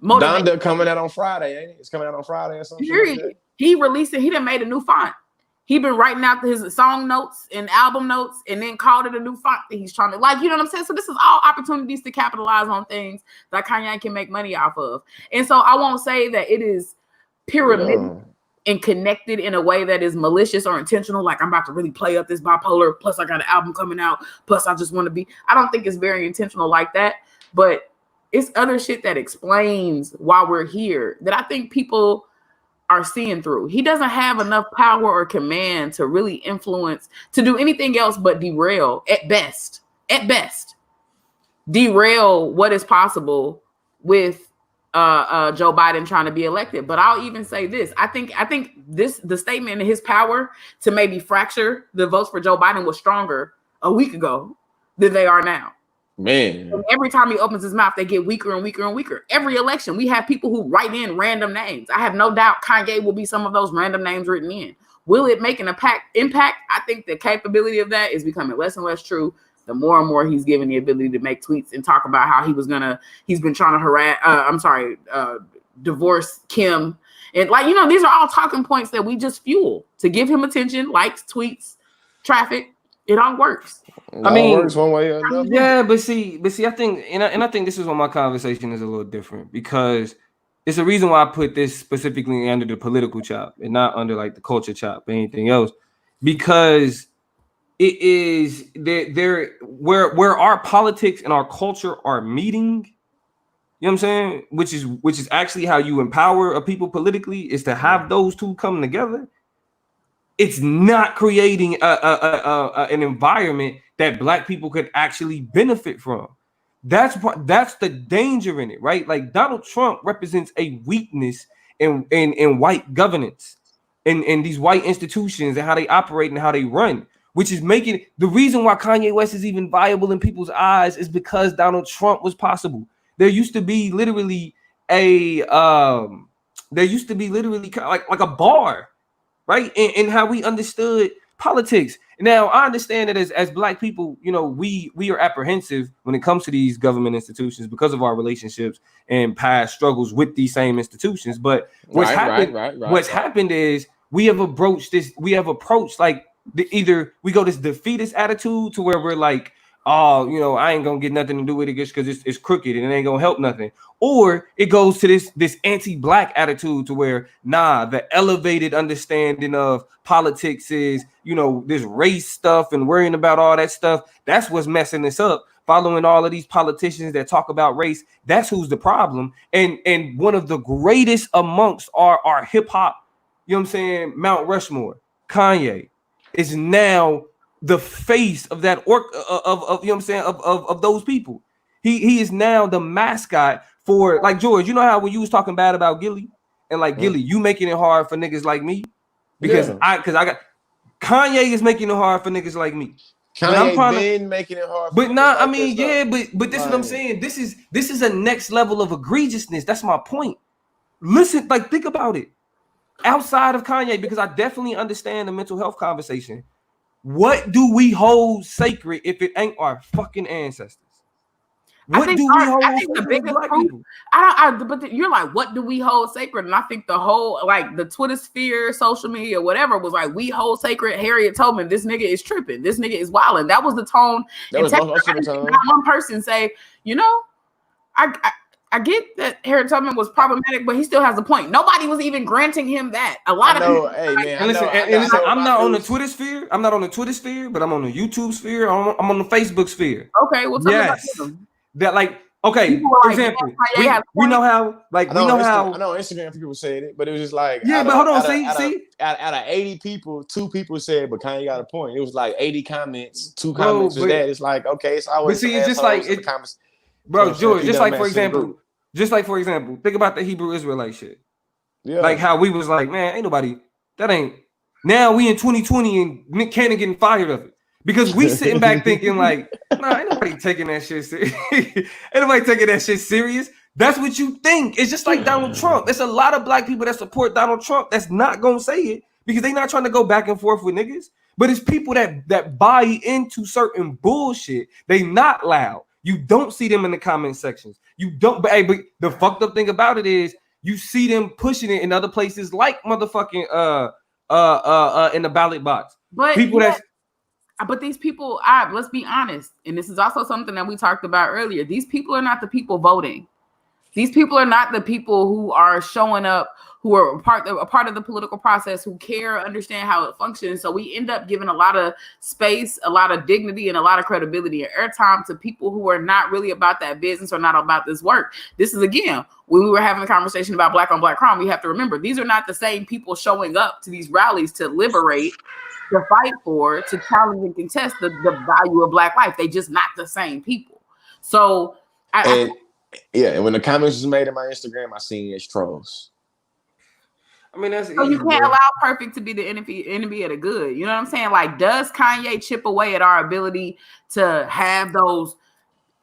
Donda coming out on Friday, ain't it? It's coming out on Friday or something. Like he done made a new font. He been writing out his song notes and album notes and then called it a new font that he's trying to, like, you know what I'm saying? So this is all opportunities to capitalize on things that Kanye can make money off of. And so I won't say that it is pyramid and connected in a way that is malicious or intentional. Like, I'm about to really play up this bipolar. Plus I got an album coming out. Plus I just want to be, I don't think it's very intentional like that, but it's other shit that explains why we're here that I think people are seeing through. He doesn't have enough power or command to really influence, to do anything else but derail at best, derail what is possible with Joe Biden trying to be elected. But I'll even say this. I think the statement in his power to maybe fracture the votes for Joe Biden was stronger a week ago than they are now. Man, and every time he opens his mouth, they get weaker and weaker and weaker. Every election, we have people who write in random names. I have no doubt Kanye will be some of those random names written in. Will it make an impact? I think the capability of that is becoming less and less true. The more and more he's given the ability to make tweets and talk about how he's been trying to divorce Kim. And like, you know, these are all talking points that we just fuel to give him attention, likes, tweets, traffic. It all works. I mean, it works one way or another. Yeah, but see, I think, and I think this is where my conversation is a little different because it's the reason why I put this specifically under the political chop and not under like the culture chop or anything else, because it is there where our politics and our culture are meeting. You know what I'm saying? Which is actually how you empower a people politically, is to have those two come together. It's not creating an environment that Black people could actually benefit from. That's the danger in it, right? Like, Donald Trump represents a weakness in white governance and these white institutions and how they operate and how they run, which is making the reason why Kanye West is even viable in people's eyes is because Donald Trump was possible. There used to be literally like a bar, right? And how we understood politics. Now, I understand that as Black people, you know, we are apprehensive when it comes to these government institutions because of our relationships and past struggles with these same institutions. But what's happened is we have approached like either we go this defeatist attitude to where we're like, oh, you know, I ain't gonna get nothing to do with it just because it's crooked and it ain't gonna help nothing. Or it goes to this anti-Black attitude to where, the elevated understanding of politics is, you know, this race stuff and worrying about all that stuff. That's what's messing us up. Following all of these politicians that talk about race, that's who's the problem. And one of the greatest amongst our hip hop, you know what I'm saying, Mount Rushmore, Kanye, is now the face of that of you know what I'm saying, of those people. He is now the mascot for, like, George, you know how when you was talking bad about Gilly and like Gilly, you making it hard for niggas like me because I got Kanye is making it hard for niggas like me. Kanye been making it hard. But nah, I mean, yeah, but this is what I'm saying. This is a next level of egregiousness. That's my point. Listen, like, think about it. Outside of Kanye, because I definitely understand the mental health conversation. What do we hold sacred if it ain't our fucking ancestors? What do we hold sacred? The biggest proof, but you're like, what do we hold sacred? And I think the whole, like, the Twitter sphere, social media, whatever, was like, we hold sacred Harriet Tubman. This nigga is tripping. This nigga is wilding. That was the tone. That was the tone. One person say, you know, I get that Harriet Tubman was problematic, but he still has a point. Nobody was even granting him that. A lot of people. Hey, man, listen, I'm not on the Twitter sphere. I'm not on the Twitter sphere, but I'm on the YouTube sphere. I'm on the Facebook sphere. Okay, well, tell me about them. That, like, Okay, People were for like, example, yeah, Kanye has a we point. know how, like, I we know know how. on Instagram people said it, but it was just like Yeah, but hold on, see, out of 80 people, 2 people said, but Kanye got a point. It was like 80 comments, 2 bro, comments was but that. It's like, okay, it's always some see, it's just like assholes in the it, comments. You know bro, what I'm saying? George. People that match in the group. Just like for example, think about the Hebrew Israelite shit. Yeah. Like how we was like, man, ain't nobody. That ain't. Now we in 2020 and Nick Cannon getting fired of it because we sitting back thinking like, nah, ain't nobody taking that shit serious. Ain't nobody taking that shit serious. That's what you think. It's just like Donald Trump. There's a lot of black people that support Donald Trump that's not gonna say it because they not trying to go back and forth with niggas. But it's people that buy into certain bullshit. They not loud. You don't see them in the comment sections. You don't. But the fucked up thing about it is you see them pushing it in other places like motherfucking in the ballot box. But People but these people, let's be honest, and this is also something that we talked about earlier. These people are not the people voting. These people are not the people who are showing up, who are a part of the political process, who care, understand how it functions. So we end up giving a lot of space, a lot of dignity, and a lot of credibility and airtime to people who are not really about that business or not about this work. This is, again, when we were having a conversation about black on black crime, we have to remember these are not the same people showing up to these rallies to liberate, to fight for, to challenge and contest the value of black life. They just not the same people. So and when the comments was made on my Instagram, I seen it as trolls. I mean, that's so easy, you can't bro. allow perfect to be the enemy of the good. You know what I'm saying? Like, does Kanye chip away at our ability to have those,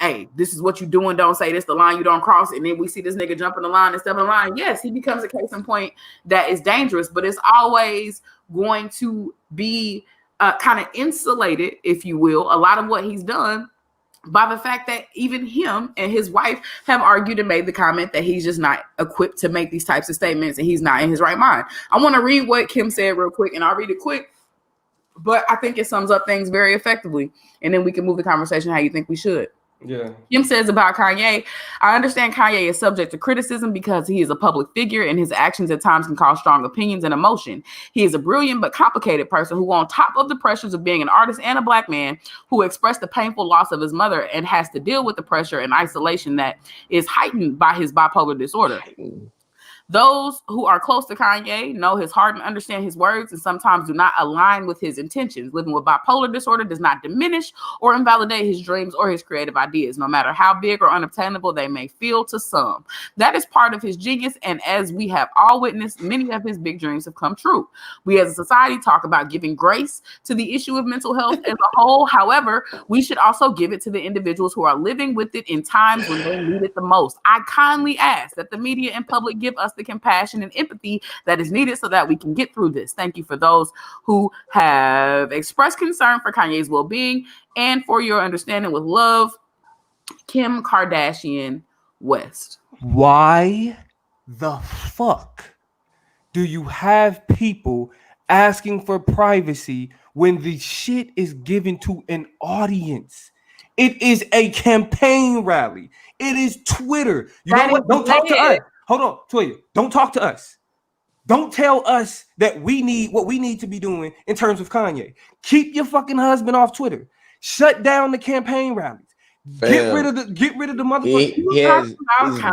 hey, this is what you doing, don't say this, the line you don't cross, and then we see this nigga jumping the line and stepping the line? Yes, he becomes a case in point that is dangerous, but it's always going to be kind of insulated, if you will, a lot of what he's done by the fact that even him and his wife have argued and made the comment that he's just not equipped to make these types of statements and he's not in his right mind. I want to read what Kim said real quick, and I'll read it quick, but I think it sums up things very effectively, and then we can move the conversation how you think we should. Yeah. Kim says about Kanye, I understand Kanye is subject to criticism because he is a public figure and his actions at times can cause strong opinions and emotion. He is a brilliant but complicated person who, on top of the pressures of being an artist and a black man who expressed the painful loss of his mother and has to deal with the pressure and isolation that is heightened by his bipolar disorder. Those who are close to Kanye know his heart and understand his words and sometimes do not align with his intentions. Living with bipolar disorder does not diminish or invalidate his dreams or his creative ideas, no matter how big or unobtainable they may feel to some. That is part of his genius, and as we have all witnessed, many of his big dreams have come true. We as a society talk about giving grace to the issue of mental health as a whole. However, we should also give it to the individuals who are living with it in times when they need it the most. I kindly ask that the media and public give us the compassion and empathy that is needed so that we can get through this. Thank you for those who have expressed concern for Kanye's well-being and for your understanding. With love, Kim Kardashian West. Why the fuck do you have people asking for privacy when the shit is given to an audience? It is a campaign rally. It is Twitter. You know what? Don't talk to us. Hold on, Toya. Don't talk to us. Don't tell us that we need what we need to be doing in terms of Kanye. Keep your fucking husband off Twitter. Shut down the campaign rallies. Get rid of the motherfucker. He's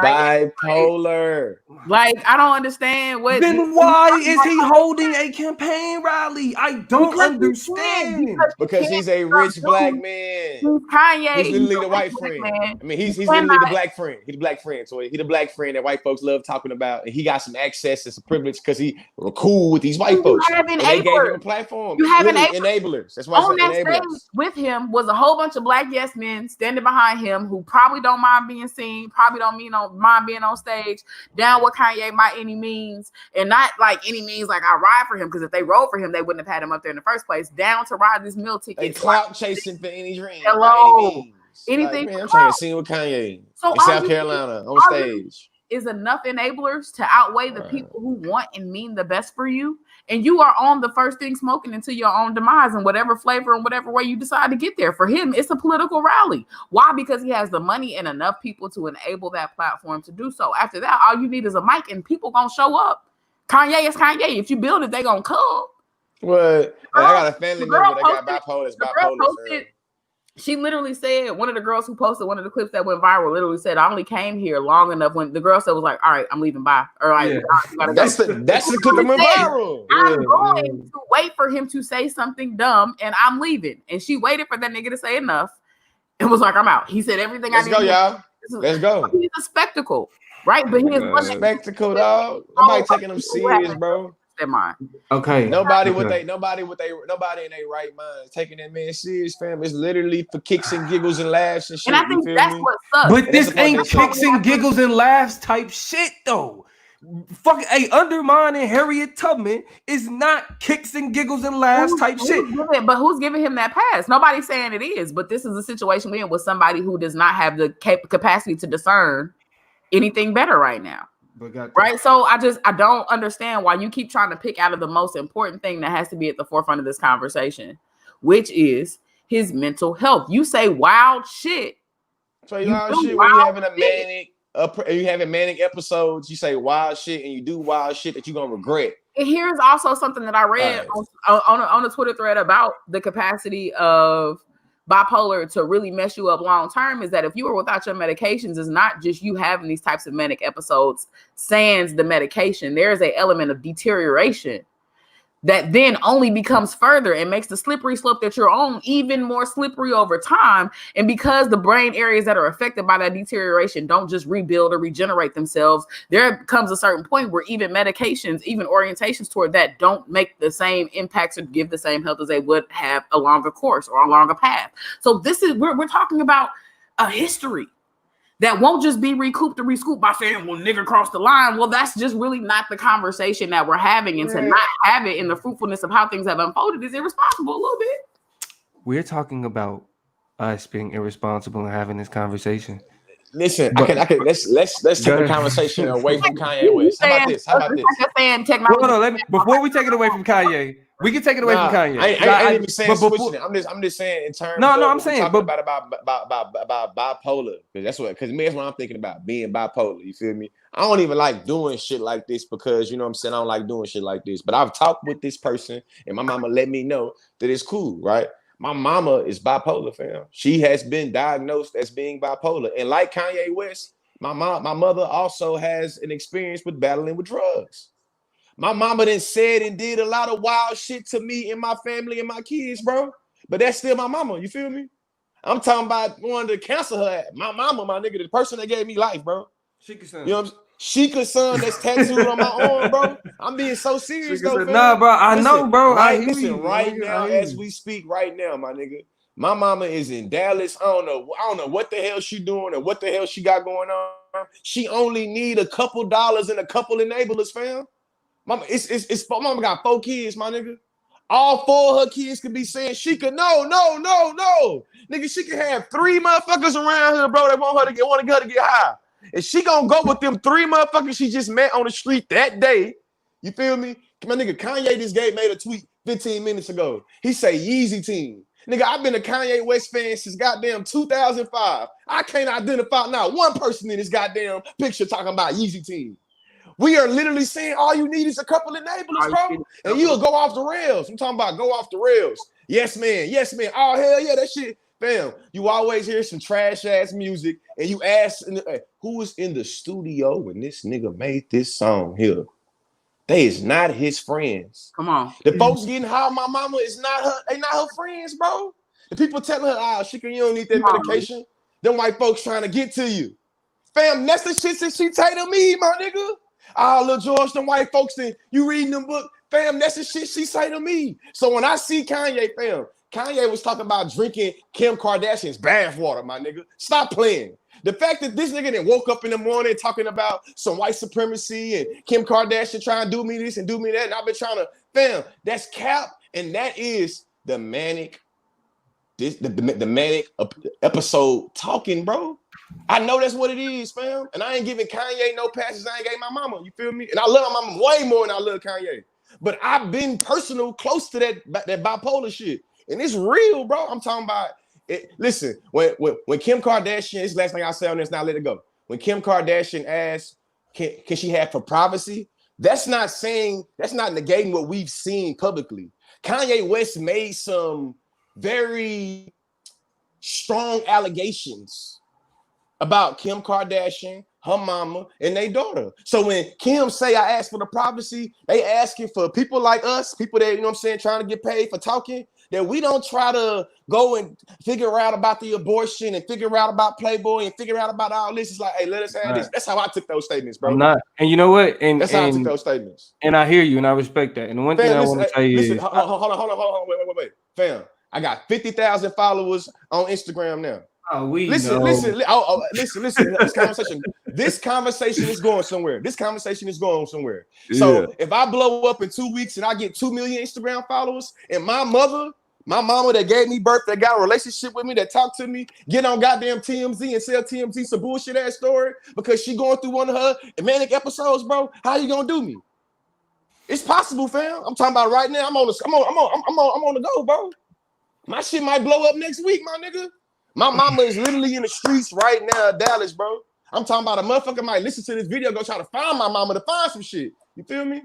bipolar. Like, I don't understand what. Then why is he holding a campaign rally? I don't understand. Because he's a rich black man. Kanye. He's literally the white friend. I mean, he's literally the black friend. He's the black friend. So he's the black friend that white folks love talking about, and he got some access and some privilege because he was cool with these white folks. And they gave him a platform. You have enablers. That's why on that enablers. stage with him was a whole bunch of black yes men standing behind him who probably don't mind being seen, probably don't mind being on stage, down with Kanye by any means, and not like any means like I ride for him, because if they rode for him, they wouldn't have had him up there in the first place. Down to ride these meal tickets. They clout chasing for any dream. Hello. Anything. Like, man, I'm trying to see with Kanye in South Carolina on stage. Is enough enablers to outweigh the people who want and mean the best for you. And you are on the first thing smoking until your own demise in whatever flavor and whatever way you decide to get there. For him, it's a political rally. Why? Because he has the money and enough people to enable that platform to do so. After that, all you need is a mic and people gonna show up. Kanye is Kanye. If you build it, they gonna come. What? I got a family member that got bipolar. She literally said, one of the girls who posted one of the clips that went viral literally said, I only came here long enough when the girl said was like, all right, I'm leaving, bye. Or like, Yeah. you gotta go. That's the clip that went viral. I'm Yeah, going yeah. to wait for him to say something dumb and I'm leaving. And she waited for that nigga to say enough and was like, I'm out. He said everything Let's I go, need. y'all. Let's go. He's a spectacle, right? But he is Spectacle, dog. Nobody taking them serious, bro. Mind. Okay. Nobody in Okay. their right mind is taking that man serious, fam. It's literally for kicks and giggles and laughs and shit. And I think you feel that's me? what sucks. But this that's the part ain't that kicks and giggles and laughs type shit though. Fuck, undermining Harriet Tubman is not kicks and giggles and laughs type shit. But who's giving him that pass? Nobody's saying it is, but this is a situation we're in with somebody who does not have the capacity to discern anything better right now. Right. So I don't understand why you keep trying to pick out of the most important thing that has to be at the forefront of this conversation, which is his mental health. You say wild shit. So you wild shit when you having a manic you having manic episodes, you say wild shit and you do wild shit that you're gonna regret. And here's also something that I read on a Twitter thread about the capacity of bipolar to really mess you up long term, is that if you are without your medications, it's not just you having these types of manic episodes sans the medication. There is an element of deterioration that then only becomes further and makes the slippery slope that you're on even more slippery over time. And because the brain areas that are affected by that deterioration don't just rebuild or regenerate themselves, there comes a certain point where even medications, even orientations toward that don't make the same impacts or give the same health as they would have a longer course or a longer path. So this is, we're talking about a history that won't just be recouped or rescooped by saying, well, nigga crossed the line. Well, that's just really not the conversation that we're having. And to not have it in the fruitfulness of how things have unfolded is irresponsible a little bit. We're talking about us being irresponsible and having this conversation. Listen, let's take the conversation away from Kanye West. How about this? Before we take it away from Kanye, we can take it away from Kanye. I ain't even saying switching it. I'm just saying in terms. I'm saying about bipolar, because that's what I'm thinking about, being bipolar. You feel me? I don't even like doing shit like this because, you know what I'm saying, I don't like doing shit like this. But I've talked with this person and my mama let me know that it's cool, right? My mama is bipolar, fam. She has been diagnosed as being bipolar. And like Kanye West, my mother also has an experience with battling with drugs. My mama done said and did a lot of wild shit to me and my family and my kids, bro. But that's still my mama, you feel me? I'm talking about wanting to cancel her. My mama, my nigga, the person that gave me life, bro. Sheikah's son. You know what I'm saying? Sheikah's son that's tattooed on my arm, bro. I'm being so serious, though, fam. Nah, bro, I know, bro. Right now, as we speak right now, my nigga, my mama is in Dallas. I don't know what the hell she doing or what the hell she got going on. She only need a couple dollars and a couple enablers, fam. Mama, mama got 4 kids, my nigga. All 4 of her kids could be saying she could no. Nigga, she could have 3 motherfuckers around here, bro, that want her to get high. And she gonna go with them 3 motherfuckers she just met on the street that day. You feel me? My nigga Kanye made a tweet 15 minutes ago. He say Yeezy team. Nigga, I've been a Kanye West fan since goddamn 2005. I can't identify not one person in this goddamn picture talking about Yeezy team. We are literally saying all you need is a couple enablers, bro. And you'll go off the rails. I'm talking about go off the rails. Yes, man. Oh, hell yeah, that shit. Fam, you always hear some trash ass music and you ask who was in the studio when this nigga made this song here. They is not his friends. Come on. The folks getting high on my mama is not her. They not her friends, bro. The people telling her, you don't need that medication. Them white folks trying to get to you. Fam, that's the shit that she say to me, my nigga. Little George, them white folks, then you reading them book. Fam, that's the shit she say to me. So when I see Kanye, fam, Kanye was talking about drinking Kim Kardashian's bathwater, my nigga. Stop playing. The fact that this nigga then woke up in the morning talking about some white supremacy and Kim Kardashian trying to do me this and do me that, and I've been trying to, fam, that's cap, and that is the manic, the manic episode talking, bro. I know that's what it is, fam. And I ain't giving Kanye no passes. I ain't gave my mama. You feel me? And I love my mama way more than I love Kanye. But I've been personal close to that bipolar shit. And it's real, bro. I'm talking about it. Listen, when Kim Kardashian, this last thing I say on this, now let it go. When Kim Kardashian asked, can she have for privacy? That's not negating what we've seen publicly. Kanye West made some very strong allegations about Kim Kardashian, her mama, and their daughter. So when Kim say I asked for the privacy, they asking for people like us, people that, you know what I'm saying, trying to get paid for talking, that we don't try to go and figure out about the abortion and figure out about Playboy and figure out about all this. It's like, hey, let us have this. That's how I took those statements, bro. I'm not, and you know what? And that's how I took those statements. And I hear you, and I respect that. And the one thing I want to say is, hold on, wait, fam. I got 50,000 followers on Instagram now. Oh, listen. This conversation is going somewhere. So if I blow up in 2 weeks and I get 2 million Instagram followers, and my mama that gave me birth, that got a relationship with me, that talked to me, get on goddamn TMZ and sell TMZ some bullshit ass story because she going through one of her manic episodes, bro, how you gonna do me? It's possible, fam. I'm talking about right now. I'm on the go, bro. My shit might blow up next week, my nigga. My mama is literally in the streets right now, Dallas, bro. I'm talking about a motherfucker might listen to this video, go try to find my mama to find some shit. You feel me?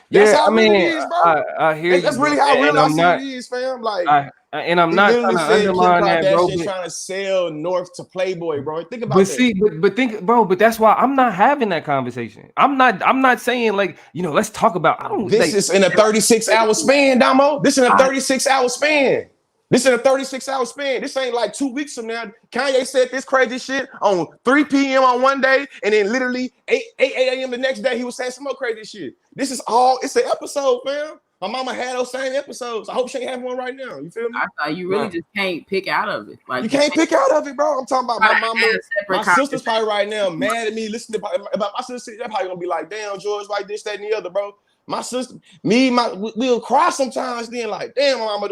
That's how real it is, bro. I hear you. That's really how real I see it is, fam. Like, I'm not trying to undermine that, bro. Trying to sell North to Playboy, bro. Think about that. But that's why I'm not having that conversation. I'm not saying like, let's talk about. This is in a 36-hour span, Damo. This in a 36-hour span. This ain't like 2 weeks from now. Kanye said this crazy shit on 3 p.m. on one day, and then literally 8 a.m. the next day, he was saying some more crazy shit. This is all, it's an episode, fam. My mama had those same episodes. I hope she ain't having one right now. You feel me? I thought you really just can't pick out of it. Like you can't pick out of it, bro. I'm talking about my mama. My sister's probably right now mad at me. Listen to about my sister. They're probably gonna be like, damn, George, like this, that, and the other, bro. My sister, we'll cry sometimes. Then like, damn, mama,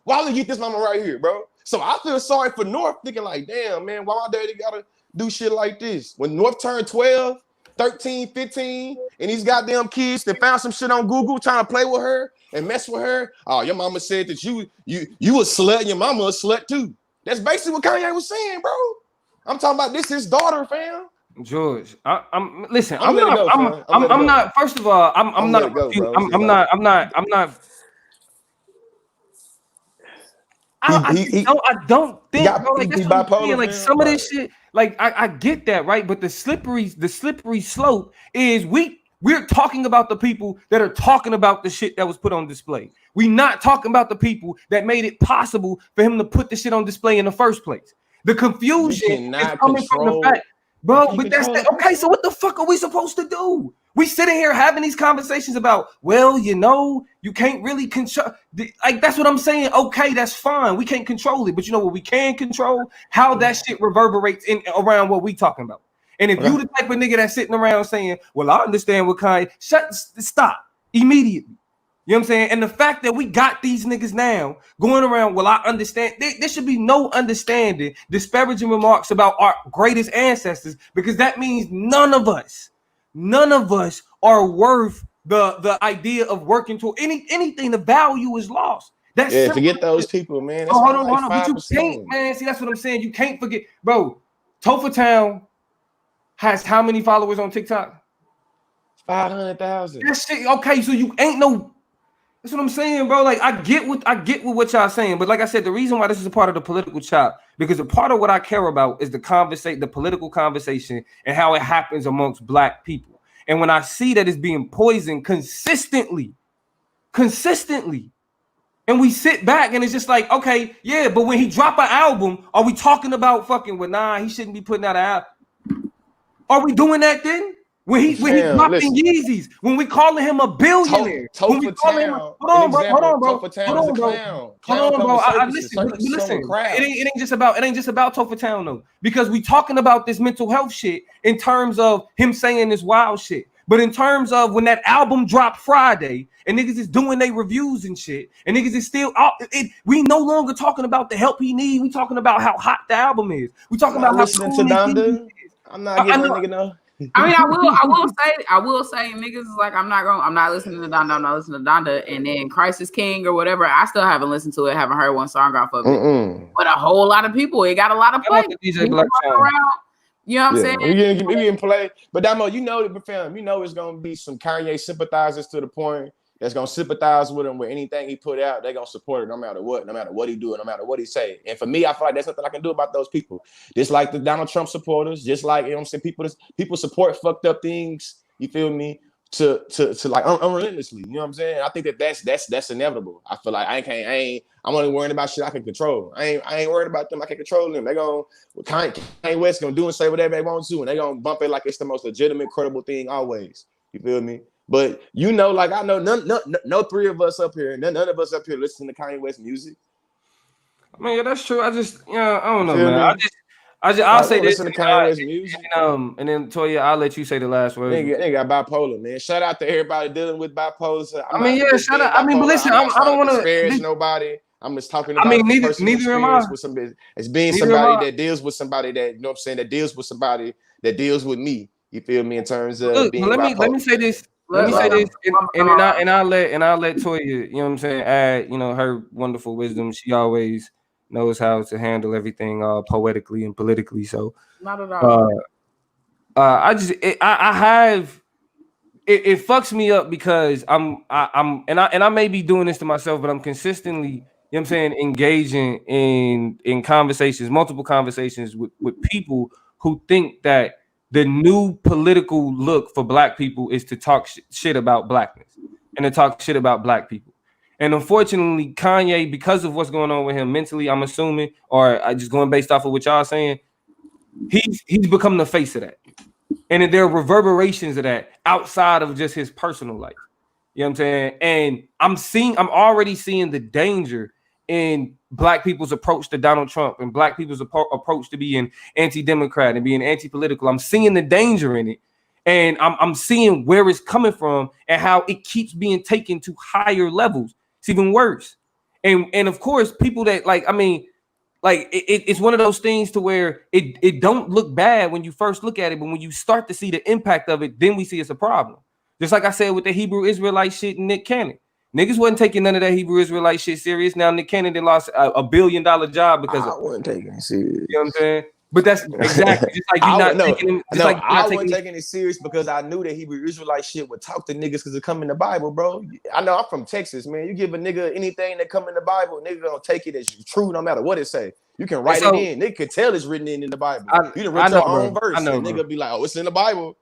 why would you get this mama right here, bro? So I feel sorry for North, thinking like, damn, man, why my daddy gotta do shit like this? When North turned 12, 13, 15, and these goddamn kids that found some shit on Google trying to play with her and mess with her. Oh, your mama said that you a slut, and your mama a slut too. That's basically what Kanye was saying, bro. I'm talking about this his daughter, fam. George, I'm not. First of all, I'm not. I don't think, bro, like, that's what I'm saying. Like some of this shit, like I get that, right? But the slippery slope is we're talking about the people that are talking about the shit that was put on display. We're not talking about the people that made it possible for him to put the shit on display in the first place. The confusion is coming from the fact. Bro, but that's okay. So what the fuck are we supposed to do? We sitting here having these conversations about, well, you can't really control. Like that's what I'm saying. Okay, that's fine. We can't control it, but you know what we can control? How that shit reverberates around what we talking about. And if you the type of nigga that's sitting around saying, well, I understand what Kanye, stop immediately. You know what I'm saying? And the fact that we got these niggas now going around, well, I understand. There should be no understanding, disparaging remarks about our greatest ancestors, because that means none of us are worth the idea of working to anything. The value is lost. That's forget those people, man. That's hold on. But you can't, man. See, that's what I'm saying. You can't forget, bro. Topher Town has how many followers on TikTok? 500,000. That shit. Okay, so you ain't no. That's what I'm saying, bro. Like I get what y'all saying, but like I said, the reason why this is a part of the political chop, because a part of what I care about is the political conversation and how it happens amongst black people. And when I see that it's being poisoned consistently, and we sit back and it's just like, okay, yeah, but when he drop an album, are we talking about fucking? Well, nah, he shouldn't be putting out an album. Are we doing that then? When he dropping Yeezys, when we calling him a billionaire, when we calling him, hold on, bro. Listen. It ain't just about Topher Town though, because we talking about this mental health shit in terms of him saying this wild shit. But in terms of when that album dropped Friday and niggas is doing their reviews and shit, and niggas is still we no longer talking about the help he need. We talking about how hot the album is. We talking about how listening to Donda. I'm not getting that nigga no. I mean, I will say, niggas is like, I'm not listening to Donda, and then Crisis King or whatever. I still haven't listened to it, haven't heard one song off of it. But a whole lot of people, it got a lot of play. You know what I'm saying? We can play, but Damo, fam, it's gonna be some Kanye sympathizers to the point that's gonna sympathize with him with anything he put out. They're gonna support it no matter what he do, no matter what he say. And for me, I feel like there's nothing I can do about those people. Just like the Donald Trump supporters, just like, you know what I'm saying, people support fucked up things. You feel me? To like unrelentlessly. You know what I'm saying? I think that's inevitable. I feel like I'm only worrying about shit I can control. I ain't worried about them. I can control them. They gonna Kanye West gonna do and say whatever they want to, and they gonna bump it like it's the most legitimate, credible thing always. You feel me? But you know, like I know no three of us up here, none of us up here listen to Kanye West music. I mean, yeah, that's true. I don't know, Feel man. me? I'll say this, listen to Kanye West music. and then Toya, I'll let you say the last word. They got bipolar, man. Shout out to everybody dealing with bipolar. Shout out. I mean, but listen, I don't want to disparage nobody. I'm just talking about neither am I. With somebody as being somebody that deals with somebody that, you know what I'm saying, that deals with somebody that deals with me. You feel me? In terms of being let me say this. Let me say this, and I'll let Toya, you know what I'm saying, add, you know, her wonderful wisdom. She always knows how to handle everything poetically and politically. So not at all. It fucks me up because I may be doing this to myself, but I'm consistently, you know what I'm saying, engaging in conversations, multiple conversations with people who think that the new political look for Black people is to talk shit about Blackness and to talk shit about Black people. And unfortunately, Kanye, because of what's going on with him mentally, I'm assuming, or I just going based off of what y'all saying, he's become the face of that. And there are reverberations of that outside of just his personal life. You know what I'm saying? And I'm already seeing the danger in Black people's approach to Donald Trump and Black people's approach to being anti-democrat and being anti-political. I'm seeing the danger in it. And I'm seeing where it's coming from and how it keeps being taken to higher levels. It's even worse. And of course, people that it's one of those things to where it don't look bad when you first look at it, but when you start to see the impact of it, then we see it's a problem. Just like I said with the Hebrew Israelite shit and Nick Cannon. Niggas wasn't taking none of that Hebrew Israelite shit serious. Now Nick Cannon did lost a $1 billion job because I wasn't taking it serious. You know what I'm saying? But that's exactly just like you not taking him. I wasn't taking it serious because I knew that Hebrew Israelite shit would talk to niggas because it come in the Bible, bro. I know I'm from Texas, man. You give a nigga anything that come in the Bible, nigga gonna take it as true no matter what it say. You can write it in. Nigga could tell it's written in the Bible. You done written your own verse. And nigga be like, oh, it's in the Bible.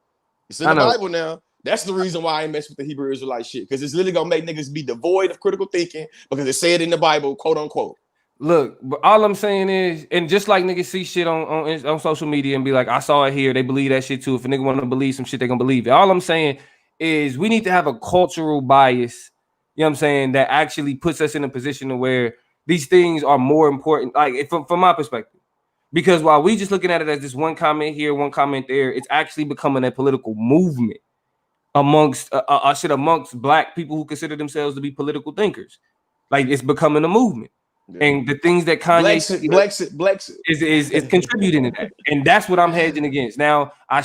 It's in the Bible now. That's the reason why I ain't mess with the Hebrew Israelite shit. Because it's literally gonna make niggas be devoid of critical thinking because it said in the Bible, quote unquote. Look, but all I'm saying is, and just like niggas see shit on social media and be like, I saw it here, they believe that shit too. If a nigga want to believe some shit, they gonna believe it. All I'm saying is we need to have a cultural bias, you know what I'm saying, that actually puts us in a position to where these things are more important, like from my perspective. Because while we just looking at it as this one comment here, one comment there, it's actually becoming a political movement amongst Black people who consider themselves to be political thinkers. Like it's becoming a movement. Yeah. And the things that Kanye is contributing to that. And that's what I'm hedging against. Now, I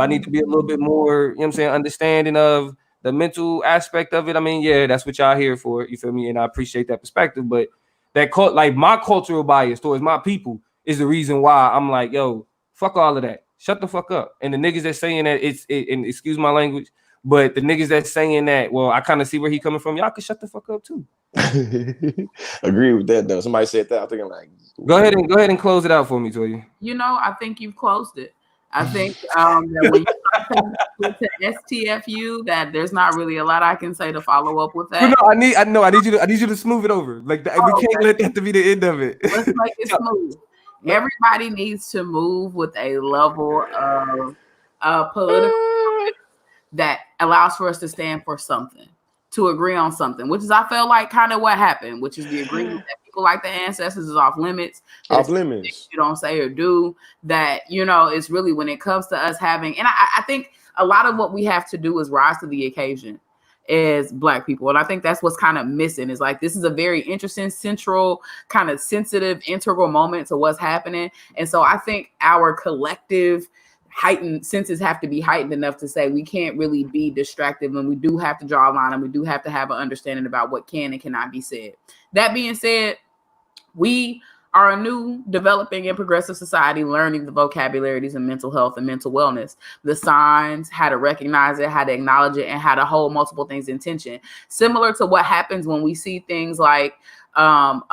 need to be a little bit more, you know what I'm saying, understanding of the mental aspect of it. I mean, yeah, that's what y'all here for, you feel me? And I appreciate that perspective. But that my cultural bias towards my people is the reason why I'm like, yo, fuck all of that. Shut the fuck up. And the niggas that's saying that and excuse my language, but the niggas that's saying that, well, I kind of see where he coming from. Y'all can shut the fuck up too. Agree with that though. Somebody said that. I think I'm like, go ahead and close it out for me, Toya. You know, I think you've closed it. I think that when you to STFU, that there's not really a lot I can say to follow up with that. Well, no, I need you to smooth it over. Like we can't let that to be the end of it. Let's make it smooth. Everybody needs to move with a level of political that allows for us to stand for something, to agree on something, which is, I feel like, kind of what happened, which is the agreement that people like the ancestors is off limits. Off limits. You don't say or do that, you know, it's really when it comes to us having, and I think a lot of what we have to do is rise to the occasion as Black people. And I think that's what's kind of missing is like, this is a very interesting, central, kind of sensitive, integral moment to what's happening. And so I think our collective heightened senses have to be heightened enough to say we can't really be distracted when we do have to draw a line and we do have to have an understanding about what can and cannot be said. That being said, we are a new, developing, and progressive society learning the vocabularies of mental health and mental wellness, the signs, how to recognize it, how to acknowledge it, and how to hold multiple things in tension. Similar to what happens when we see things like mass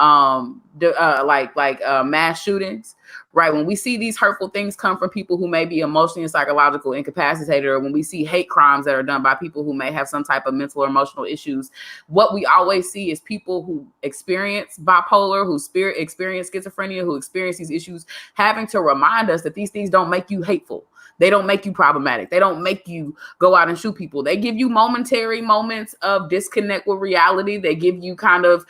shootings, right? When we see these hurtful things come from people who may be emotionally and psychological incapacitated, or when we see hate crimes that are done by people who may have some type of mental or emotional issues, what we always see is people who experience bipolar, who experience schizophrenia, who experience these issues, having to remind us that these things don't make you hateful. They don't make you problematic. They don't make you go out and shoot people. They give you momentary moments of disconnect with reality. They give you kind of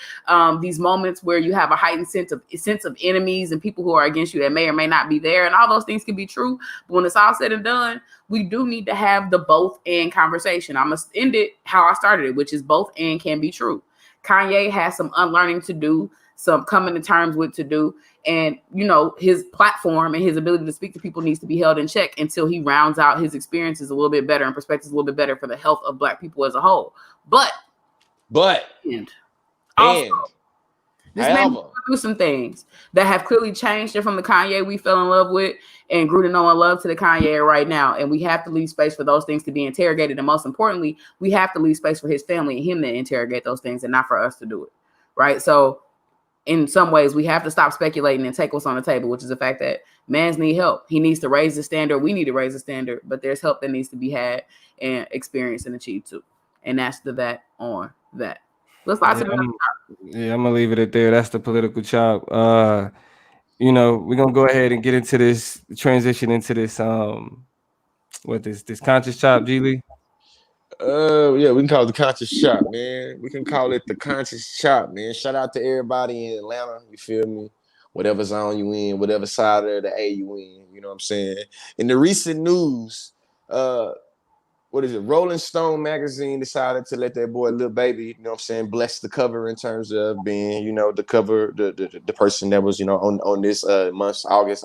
these moments where you have a heightened sense of enemies and people who are against you that may or may not be there. And all those things can be true. But when it's all said and done, we do need to have the both and conversation. I must end it how I started it, which is both and can be true. Kanye has some unlearning to do, some coming to terms with to do. And, you know, his platform and his ability to speak to people needs to be held in check until he rounds out his experiences a little bit better and perspectives a little bit better for the health of Black people as a whole. But also, this man went through some things that have clearly changed him from the Kanye we fell in love with and grew to know and love to the Kanye right now. And we have to leave space for those things to be interrogated. And most importantly, we have to leave space for his family and him to interrogate those things and not for us to do it. Right. So in some ways, we have to stop speculating and take what's on the table, which is the fact that mans need help. He needs to raise the standard. We need to raise the standard, but there's help that needs to be had and experienced and achieved too. And that's that on that. Let's lots of I'm gonna leave it at there. That's the political chop. You know, we're gonna go ahead and get into this transition into this this conscious chop, G Lee. Yeah, we can call it the conscious chop, man. We can call it the conscious chop, man. Shout out to everybody in Atlanta. You feel me? Whatever zone you in, whatever side of the A you in. You know what I'm saying? In the recent news, what is it? Rolling Stone magazine decided to let that boy Lil Baby, you know what I'm saying, bless the cover in terms of being, you know, the cover, the person that was, you know, on this month's August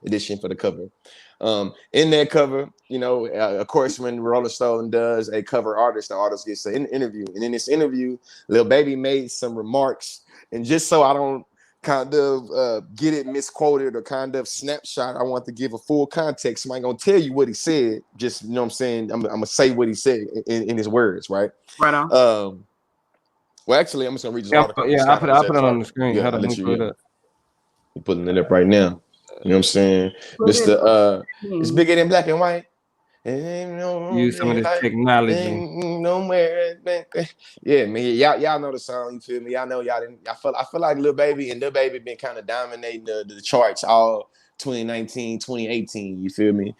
edition for the cover. In that cover, you know, of course, when Rolling Stone does a cover artist, the artist gets an interview. And in this interview, Lil Baby made some remarks. And just so I don't kind of get it misquoted or kind of snapshot, I want to give a full context. Somebody gonna tell you what he said. Just, you know what I'm saying? I'm gonna say what he said in his words, right? Right on. Well, actually, I'm just gonna read this article. Yeah, I'll put it on the screen. Yeah, Hold on, let me put it up. You're putting it up right now. You know what I'm saying? It's bigger than black and white. Use some of this technology. Yeah, man. Y'all know the song. You feel me? Y'all know y'all didn't. I feel like Lil Baby and Lil Baby been kind of dominating the charts all 2019, 2018. You feel me?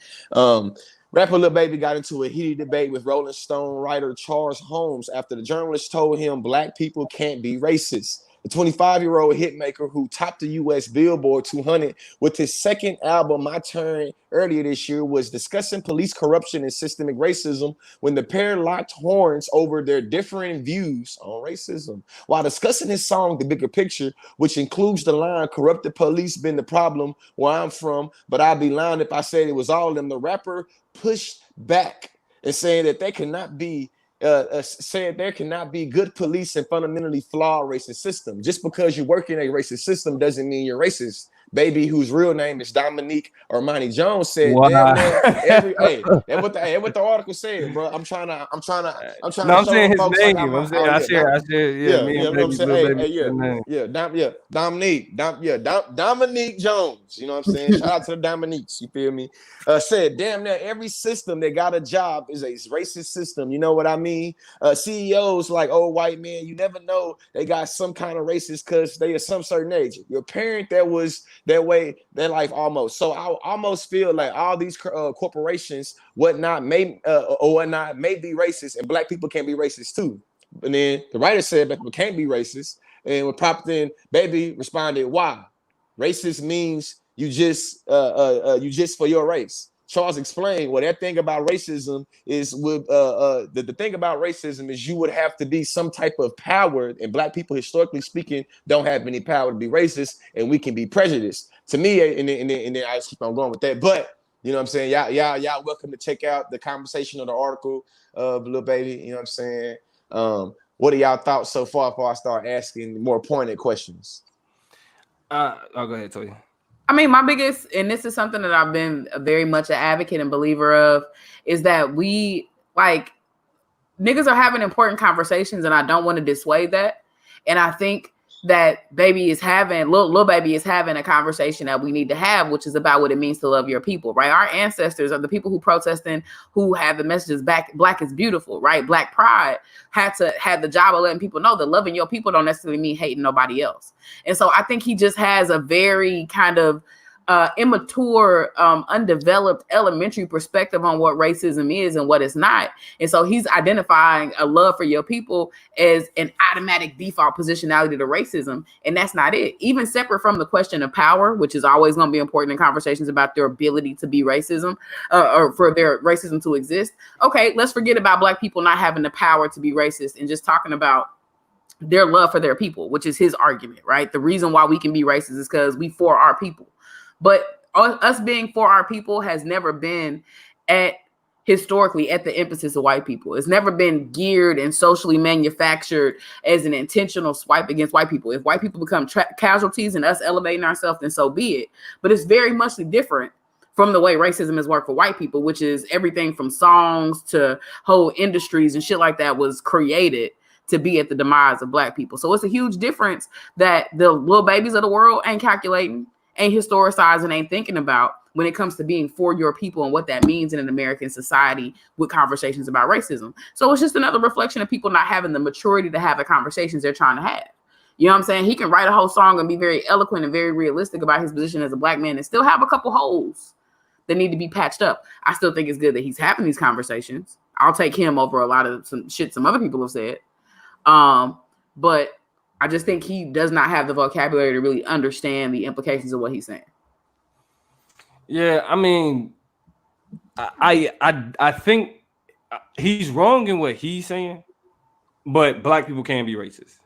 Rapper Lil Baby got into a heated debate with Rolling Stone writer Charles Holmes after the journalist told him Black people can't be racist. The 25-year-old hitmaker who topped the U.S. Billboard 200 with his second album, My Turn, earlier this year, was discussing police corruption and systemic racism when the pair locked horns over their differing views on racism. While discussing his song, The Bigger Picture, which includes the line, corrupted police been the problem where I'm from, but I'd be lying if I said it was all of them, the rapper pushed back and saying that they cannot be said there cannot be good police and fundamentally flawed racist system. Just because you work in a racist system doesn't mean you're racist. Baby, whose real name is Dominique Armani Jones, said, wow. "Damn man, that's what the article said, bro. I'm trying to. No, I'm saying his name. Like I'm saying I said, Dominique Jones. You know what I'm saying? Shout out to the Dominiques. You feel me? Said, damn near every system that got a job is a racist system. You know what I mean? CEOs like old white men, you never know they got some kind of racist because they are some certain age. Your parent that was that way, their life almost. So I almost feel like all these corporations, whatnot may be racist, and Black people can be racist too. And then the writer said Black people can't be racist, and when popped in, Baby responded, "Why? Racist means you just for your race." Charles explained, well, that thing about racism is with the thing about racism is you would have to be some type of power, and Black people, historically speaking, don't have any power to be racist, and we can be prejudiced. To me, and then I just keep on going with that. But you know what I'm saying? Y'all welcome to check out the conversation of the article of Lil Baby. You know what I'm saying? What are y'all thoughts so far before I start asking more pointed questions? I'll go ahead, Toya. I mean, my biggest, and this is something that I've been very much an advocate and believer of, is that we like niggas are having important conversations, and I don't want to dissuade that. And I think that baby is having little baby is having a conversation that we need to have, which is about what it means to love your people, right? Our ancestors are the people who protesting, who have the messages back. Black is beautiful, right? Black pride had the job of letting people know that loving your people don't necessarily mean hating nobody else. And so I think he just has a very kind of immature, undeveloped elementary perspective on what racism is and what it's not. And so he's identifying a love for your people as an automatic default positionality to racism. And that's not it. Even separate from the question of power, which is always going to be important in conversations about their ability to be racism or for their racism to exist. Okay, let's forget about Black people not having the power to be racist and just talking about their love for their people, which is his argument, right? The reason why we can be racist is because we for our people. But us being for our people has never been historically at the emphasis of white people. It's never been geared and socially manufactured as an intentional swipe against white people. If white people become casualties and us elevating ourselves, then so be it. But it's very much different from the way racism has worked for white people, which is everything from songs to whole industries and shit like that was created to be at the demise of Black people. So it's a huge difference that the little babies of the world ain't calculating, ain't historicizing, ain't thinking about when it comes to being for your people and what that means in an American society with conversations about racism. So it's just another reflection of people not having the maturity to have the conversations they're trying to have. You know what I'm saying? He can write a whole song and be very eloquent and very realistic about his position as a Black man and still have a couple holes that need to be patched up. I still think it's good that he's having these conversations. I'll take him over a lot of some shit some other people have said. But I just think he does not have the vocabulary to really understand the implications of what he's saying. Yeah, I mean, I think he's wrong in what he's saying, but Black people can be racist.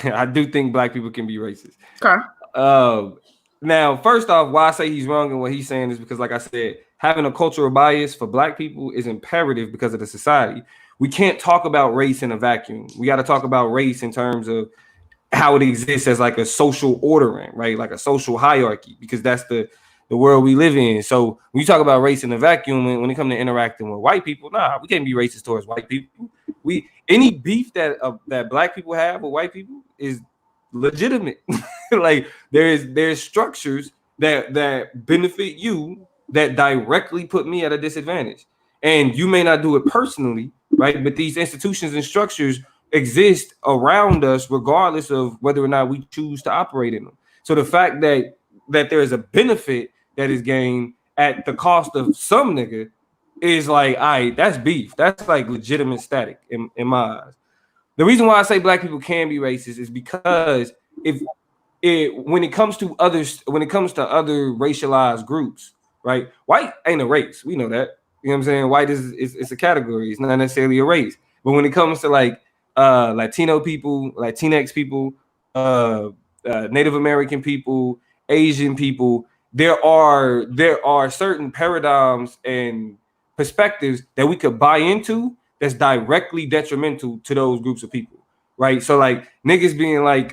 I do think Black people can be racist. Okay. Now, first off, why I say he's wrong in what he's saying is because, like I said, having a cultural bias for Black people is imperative because of the society. We can't talk about race in a vacuum. We got to talk about race in terms of how it exists as like a social ordering, right? Like a social hierarchy, because that's the world we live in. So when you talk about race in a vacuum, when it comes to interacting with white people, nah, we can't be racist towards white people. Any beef that Black people have with white people is legitimate. Like there's structures that benefit you that directly put me at a disadvantage. And you may not do it personally, right? But these institutions and structures exist around us regardless of whether or not we choose to operate in them. So the fact that there is a benefit that is gained at the cost of some nigga is like, all right, that's beef. That's like legitimate static in my eyes. The reason why I say Black people can be racist is because when it comes to other racialized groups, right? White ain't a race. We know that. You know what I'm saying? White is a category. It's not necessarily a race. But when it comes to like Latino people, Latinx people, Native American people, Asian people, there are certain paradigms and perspectives that we could buy into that's directly detrimental to those groups of people, right? So like niggas being like,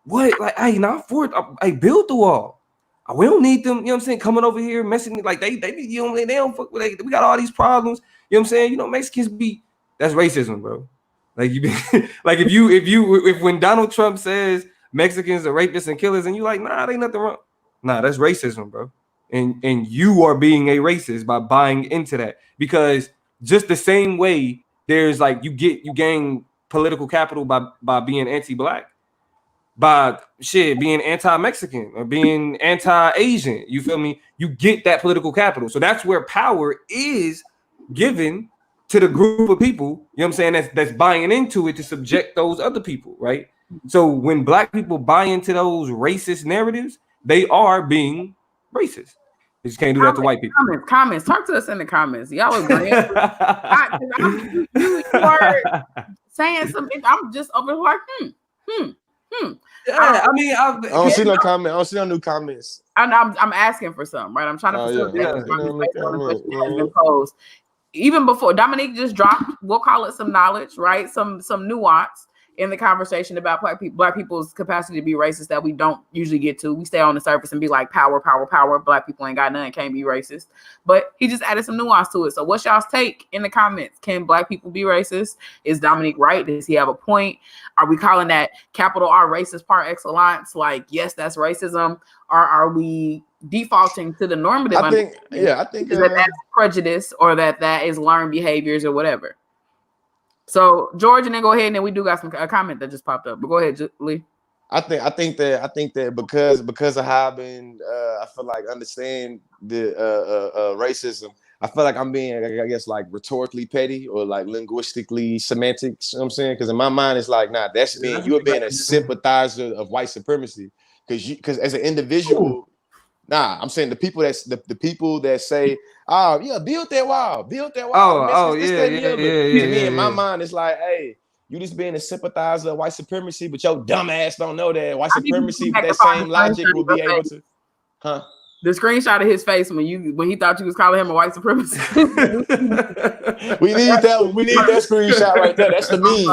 what? Like, hey, not for it. I built the wall. We don't need them, you know what I'm saying, coming over here messing like they don't fuck with we got all these problems. You know what I'm saying? You know, Mexicans that's racism, bro. Like like if when Donald Trump says Mexicans are rapists and killers, and you like, nah, there ain't nothing wrong. Nah, that's racism, bro. And you are being a racist by buying into that. Because just the same way there's like you gain political capital by being anti-Black, by being anti-Mexican or being anti-Asian, you feel me? You get that political capital. So that's where power is given to the group of people, you know what I'm saying, that's buying into it to subject those other people, right? So when Black people buy into those racist narratives, they are being racist. They just can't do that to white people. Comments. Talk to us in the comments. Y'all agree? You are saying something. I'm just over like, Yeah, I mean, I don't see no comment. I don't see no new comments. I'm asking for some, right? I'm trying to facilitate the has been posed. Even before Dominique just dropped, we'll call it some knowledge, right? Some nuance in the conversation about black people's capacity to be racist that we don't usually get to. We stay on the surface and be like, power, power, power. Black people ain't got none, can't be racist. But he just added some nuance to it. So what's y'all's take in the comments? Can black people be racist? Is Dominique right? Does he have a point? Are we calling that capital R racist par excellence? Like, yes, that's racism. Or are we defaulting to the normative? I think that that's prejudice or that is learned behaviors or whatever. So George, and then go ahead, and then we do got a comment that just popped up. But go ahead, Lee. I think that because of how I've been, I feel like understand the racism. I feel like I'm being, I guess, like rhetorically petty or like linguistically semantics. You know what I'm saying? Because in my mind, it's like, nah, you're being a sympathizer of white supremacy. Because as an individual. Nah, I'm saying the people that say, oh yeah, build that wall. Oh, yeah. To me, in my mind, it's like, hey, you just being a sympathizer of white supremacy, but your dumb ass don't know that white supremacy with that same logic will be able to, huh? The screenshot of his face when he thought you was calling him a white supremacist. We need that screenshot right there. That's the meme.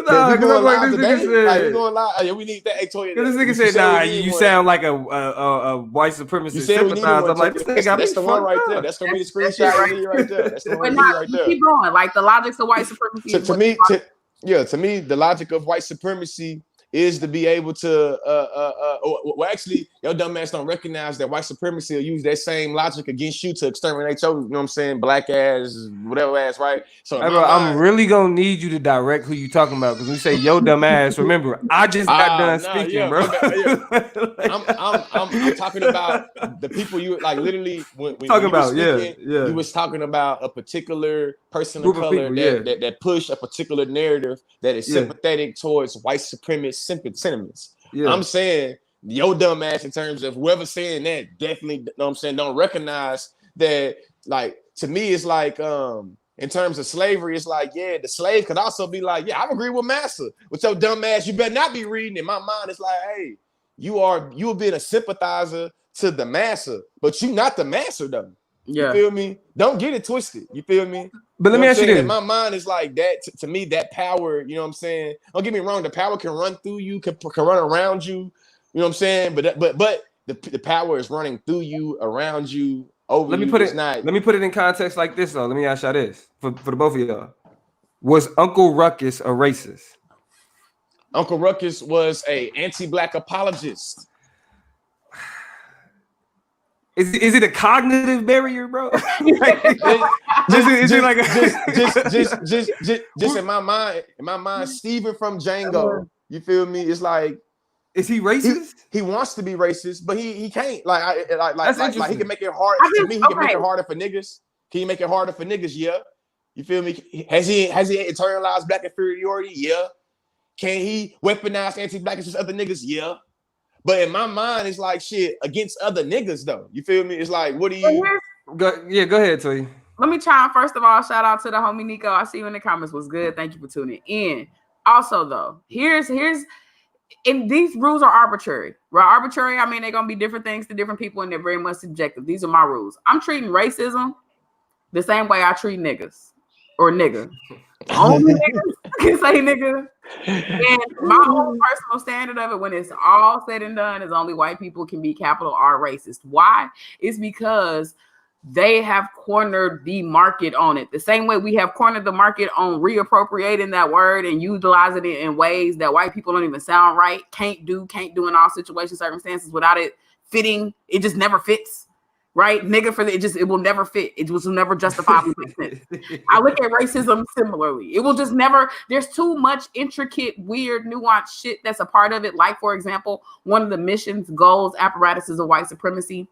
No, because I'm like, this nigga said, we going live. Yeah, we need that. Hey, Toya, this nigga said, nah, you sound like a white supremacist sympathizer. I'm like, this nigga got that's the one right there. That's gonna be the screenshot right there. That's the one right there. Keep going. Like the logics of white supremacy. To me, the logic of white supremacy is to be able to well, actually, your dumb ass don't recognize that white supremacy will use that same logic against you to exterminate your, you know what I'm saying, black ass, whatever ass, right? So hey, bro, I'm really gonna need you to direct who you talking about, because when you say yo dumb ass, remember, I just got done speaking, bro. I'm talking about the people you like literally when talking you about, speaking, yeah. You was talking about a particular person Group of color people, that push a particular narrative that is sympathetic towards white supremacist sentiments. Yeah. I'm saying your dumb ass in terms of whoever's saying that definitely, you know what I'm saying, don't recognize that. Like, to me, it's like in terms of slavery, it's like, yeah, the slave could also be like, yeah, I agree with Massa. With your dumb ass, you better not be reading. In my mind, it's like, hey, you being a sympathizer to the massa, but you not the massa though. Yeah. You feel me? Don't get it twisted. You feel me? But let me ask you this. In my mind, it's like that. To me, that power, you know what I'm saying? Don't get me wrong. The power can run through you, can run around you. You know what I'm saying? But the power is running through you, around you, over let me you. Put it in context like this, though. Let me ask y'all this for the both of y'all. Was Uncle Ruckus a racist? Uncle Ruckus was a anti-black apologist. Is it a cognitive barrier, bro? Just in my mind, Steven from Django. You feel me? It's like, is he racist? He wants to be racist, but he can't. Like he can make it hard. To me, he can make it harder for niggas. Can you make it harder for niggas? Yeah. You feel me? Has he internalized black inferiority? Yeah. Can he weaponize anti-black against other niggas? Yeah. But in my mind, it's like shit against other niggas, though. You feel me? It's like, what do you? Go ahead, Toy. Let me chime. First of all, shout out to the homie Nico. I see you in the comments. Was good. Thank you for tuning in. Also, though, here's and these rules are arbitrary. Right? Arbitrary. I mean, they're gonna be different things to different people, and they're very much subjective. These are my rules. I'm treating racism the same way I treat niggas or nigga. Only niggas can say nigga. And my own personal standard of it, when it's all said and done, is only white people can be capital R racist. Why? It's because they have cornered the market on it. The same way we have cornered the market on reappropriating that word and utilizing it in ways that white people don't even sound right, can't do in all situations, circumstances without it fitting. It just never fits. Right, nigga, it will never fit. It will never justifiably make sense. I look at racism similarly. It will just never. There's too much intricate, weird, nuanced shit that's a part of it. Like, for example, one of the missions, goals, apparatuses of white supremacy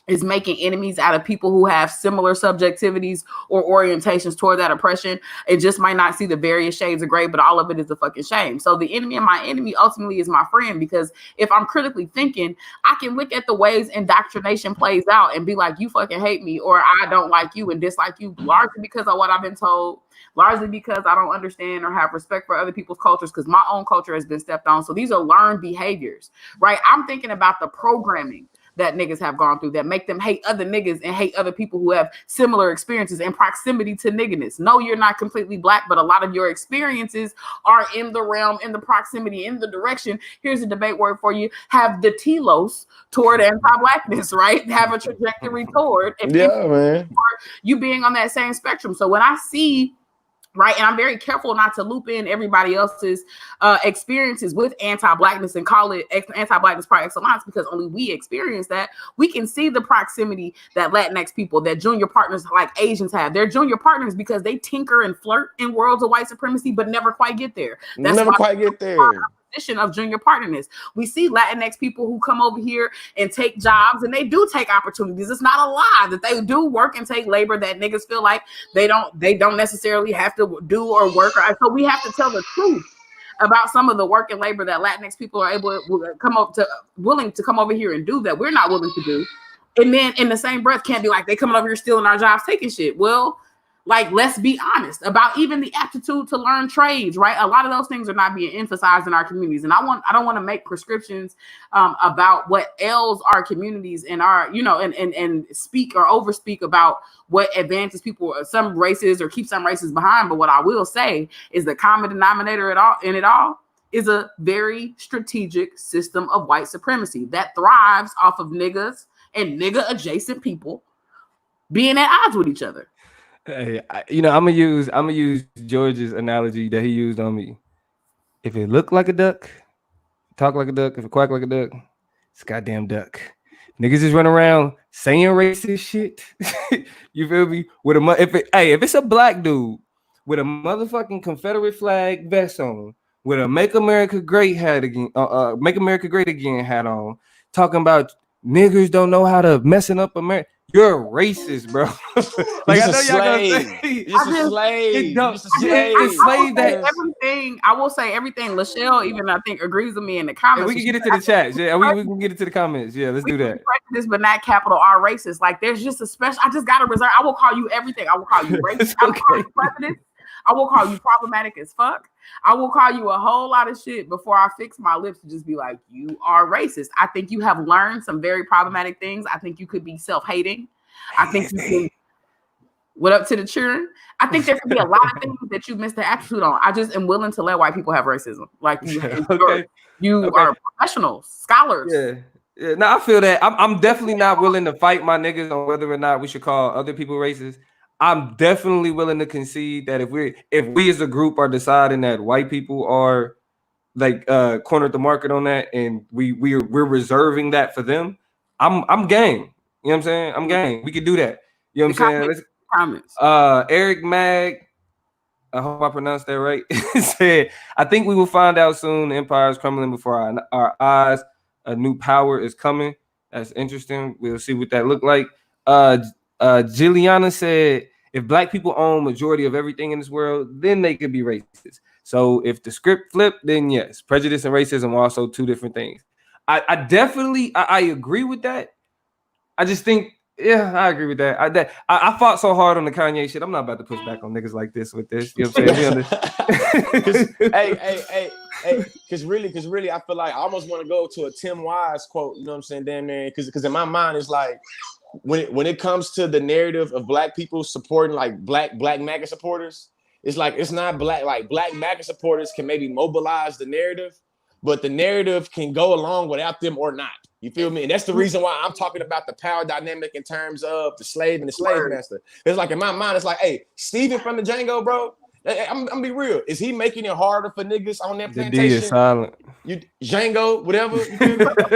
is making enemies out of people who have similar subjectivities or orientations toward that oppression. It just might not see the various shades of gray, but all of it is a fucking shame. So the enemy of my enemy ultimately is my friend, because if I'm critically thinking, I can look at the ways indoctrination plays out and be like, you fucking hate me, or I don't like you and dislike you, largely because of what I've been told, largely because I don't understand or have respect for other people's cultures, because my own culture has been stepped on. So these are learned behaviors, right? I'm thinking about the programming that niggas have gone through that make them hate other niggas and hate other people who have similar experiences in proximity to nigginess. No, you're not completely black, but a lot of your experiences are in the realm, in the proximity, in the direction. Here's a debate word for you. Have the telos toward anti-blackness, right? Have a trajectory toward man. you being on that same spectrum. So when I see, right, and I'm very careful not to loop in everybody else's experiences with anti-blackness and call it anti-blackness par excellence, because only we experience that. We can see the proximity that Latinx people, that junior partners like Asians have. They're junior partners because they tinker and flirt in worlds of white supremacy, but never quite get there. That's Never quite get there. Of junior partnerness. We see Latinx people who come over here and take jobs, and they do take opportunities. It's not a lie that they do work and take labor that niggas feel like they don't necessarily have to do or work. So we have to tell the truth about some of the work and labor that Latinx people are willing to come over here and do that we're not willing to do. And then in the same breath can't be like, they coming over here stealing our jobs, taking shit. Well, like, let's be honest about even the aptitude to learn trades, right? A lot of those things are not being emphasized in our communities. And I don't want to make prescriptions about what ails our communities and our, and speak or overspeak about what advances people, some races, or keep some races behind. But what I will say is the common denominator in it all is a very strategic system of white supremacy that thrives off of niggas and nigga adjacent people being at odds with each other. Hey, I'm gonna use George's analogy that he used on me. If it look like a duck, talk like a duck. If it quack like a duck, it's a goddamn duck. Niggas just run around saying racist shit. You feel me? If it's a black dude with a motherfucking Confederate flag vest on, with a "Make America Great" hat again, "Make America Great Again" hat on, talking about niggers don't know how to messing up America. You're a racist, bro. Like, I know y'all gonna say, you're just a slave. I will say everything. Lachelle even I think agrees with me in the comments. We can get into the chat. Yeah, we can get into the comments. Yeah, let's do that. Prejudice, but not capital R racist. Like, there's just a special. I just gotta reserve. I will call you everything. I will call you racist. I will call you prejudice. I will call you problematic as fuck. I will call you a whole lot of shit before I fix my lips to just be like, you are racist. I think you have learned some very problematic things. I think you could be self-hating. I think you can. What up to the children? I think there could be a lot of things that you missed the aptitude on. I just am willing to let white people have racism. Like, you are professionals, scholars. Yeah. No, I feel that. I'm definitely not willing to fight my niggas on whether or not we should call other people racist. I'm definitely willing to concede that if we as a group are deciding that white people are like cornered the market on that, and we're reserving that for them, I'm game. You know what I'm saying? I'm game. We can do that. You know what I'm saying? Comments. Eric Mag, I hope I pronounced that right, said, I think we will find out soon. The empire is crumbling before our eyes. A new power is coming. That's interesting. We'll see what that look like. Jilliana said, if black people own majority of everything in this world, then they could be racist. So if the script flipped, then yes, prejudice and racism are also two different things. I definitely agree with that. I just think, yeah, I agree with that. I fought so hard on the Kanye shit. I'm not about to push back on niggas like this with this. You know what I'm saying? Because really, I feel like I almost want to go to a Tim Wise quote. You know what I'm saying? Damn man, because in my mind it's like, when it comes to the narrative of black people supporting like black MAGA supporters, it's like it's not black. Like black MAGA supporters can maybe mobilize the narrative, but the narrative can go along without them or not. You feel me? And that's the reason why I'm talking about the power dynamic in terms of the slave and the slave master. It's like in my mind, it's like, hey, Steven from the Django, bro. I'm gonna be real. Is he making it harder for niggas on that plantation? The D is silent. You Django, whatever.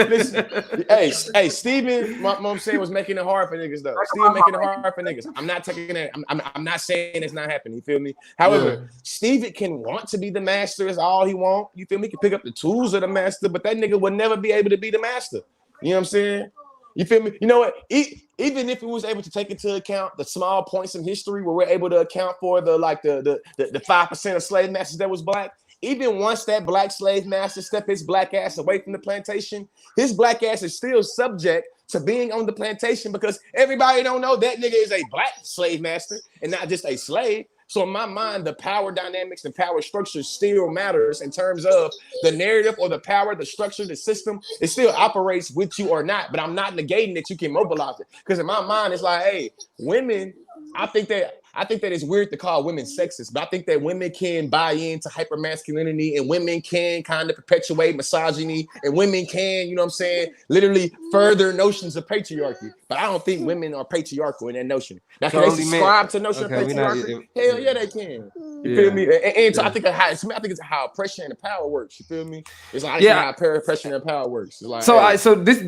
Listen, hey, Steven, my mom saying was making it hard for niggas though. Steven making it hard for niggas. I'm not taking that. I'm not saying it's not happening. You feel me? However, Steven can want to be the master. Is all he want. You feel me? He can pick up the tools of the master, but that nigga would never be able to be the master. You know what I'm saying? You feel me? You know what? Even if it was able to take into account the small points in history where we're able to account for the 5% of slave masters that was black, even once that black slave master stepped his black ass away from the plantation, his black ass is still subject to being on the plantation because everybody don't know that nigga is a black slave master and not just a slave. So in my mind, the power dynamics and power structure still matters in terms of the narrative or the power, the structure, the system. It still operates with you or not, but I'm not negating that you can mobilize it. Because in my mind, it's like, hey, women, I think that it's weird to call women sexist, but I think that women can buy into hypermasculinity and women can kind of perpetuate misogyny and women can, you know what I'm saying, literally further notions of patriarchy. But I don't think women are patriarchal in that notion. Now, can they subscribe to notion of patriarchy? Hell yeah, they can. You feel me? And so I think it's how oppression and power works. You feel me? It's like how oppression and power works. It's like,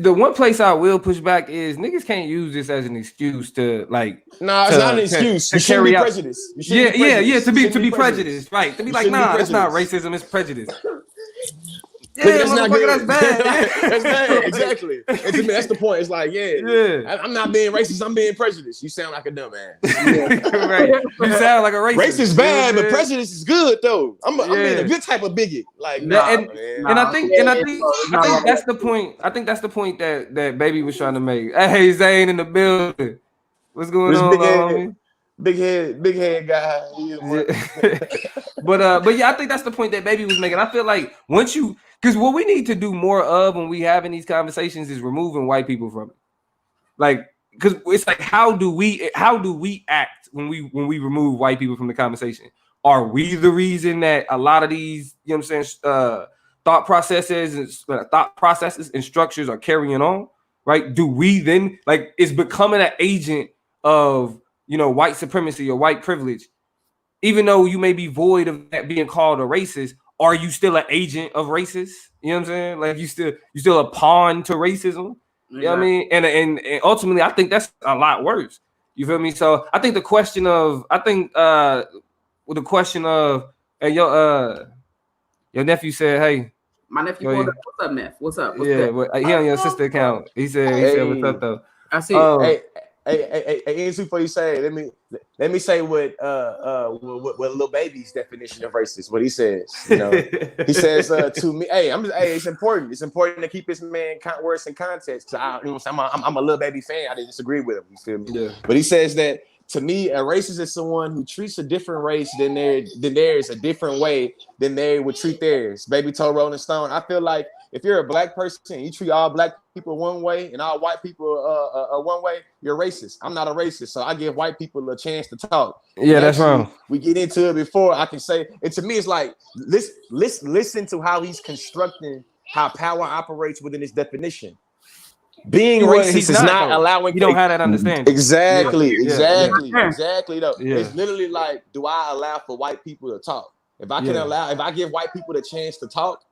the one place I will push back is niggas can't use this as an excuse to like. No, it's not an excuse. You shouldn't be prejudiced. To be prejudiced, right? To be like, nah, that's not racism. It's prejudice. Yeah, that's bad. That's bad. Exactly. And to me, that's the point. It's like, I'm not being racist. I'm being prejudiced. You sound like a dumbass. Right. You sound like a racist. Race is bad, but prejudice is good though. I'm being a good type of bigot. Like, and I think that's the point. I think that's the point that Baby was trying to make. Hey, Zane in the building. What's going on, homie? Big head guy. But yeah, I think that's the point that Baby was making. I feel like because what we need to do more of when we having these conversations is removing white people from it. Like, because it's like, how do we act when we remove white people from the conversation? Are we the reason that a lot of these, you know what I'm saying, thought processes and structures are carrying on? Right? Do we then, like, it's becoming an agent of, you know, white supremacy or white privilege? Even though you may be void of that being called a racist, are you still an agent of racist? You know what I'm saying? Like, you still a pawn to racism. You know what I mean? And ultimately, I think that's a lot worse. You feel me? So I think the question of hey, your nephew said, hey. My nephew pulled up. What's up, Neff? What's up? What's he on your sister account. He said, what's up though? I see. Hey, before you say, let me say what Lil Baby's definition of racist. What he says, you know, he says to me, it's important. It's important to keep this man words in context. So I'm a Lil Baby fan. I didn't disagree with him. You feel me? Yeah. But he says that to me, a racist is someone who treats a different race than theirs a different way than they would treat theirs. Baby told Rolling Stone, I feel like if you're a black person, you treat all black people one way and all white people one way, you're racist. I'm not a racist, so I give white people a chance to talk. Yeah, that's wrong. We get into it before I can say, and to me, it's like listen to how he's constructing how power operates within his definition. Being racist is not allowing. You don't have that understanding. Exactly. Though it's literally like, do I allow for white people to talk? If I give white people the chance to talk,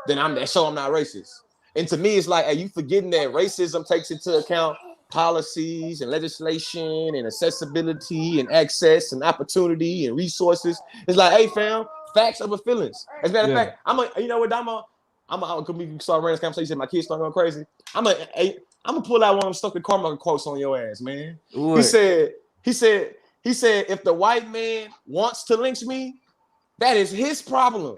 then I'm not racist. And to me, it's like, hey, you forgetting that racism takes into account policies and legislation and accessibility and access and opportunity and resources. It's like, hey, fam, facts over feelings. As a matter of fact, I'm gonna start running this conversation. My kids start going crazy. I'm gonna pull out one of them Stokely Carmichael quotes on your ass, man. What? He said, if the white man wants to lynch me, that is his problem.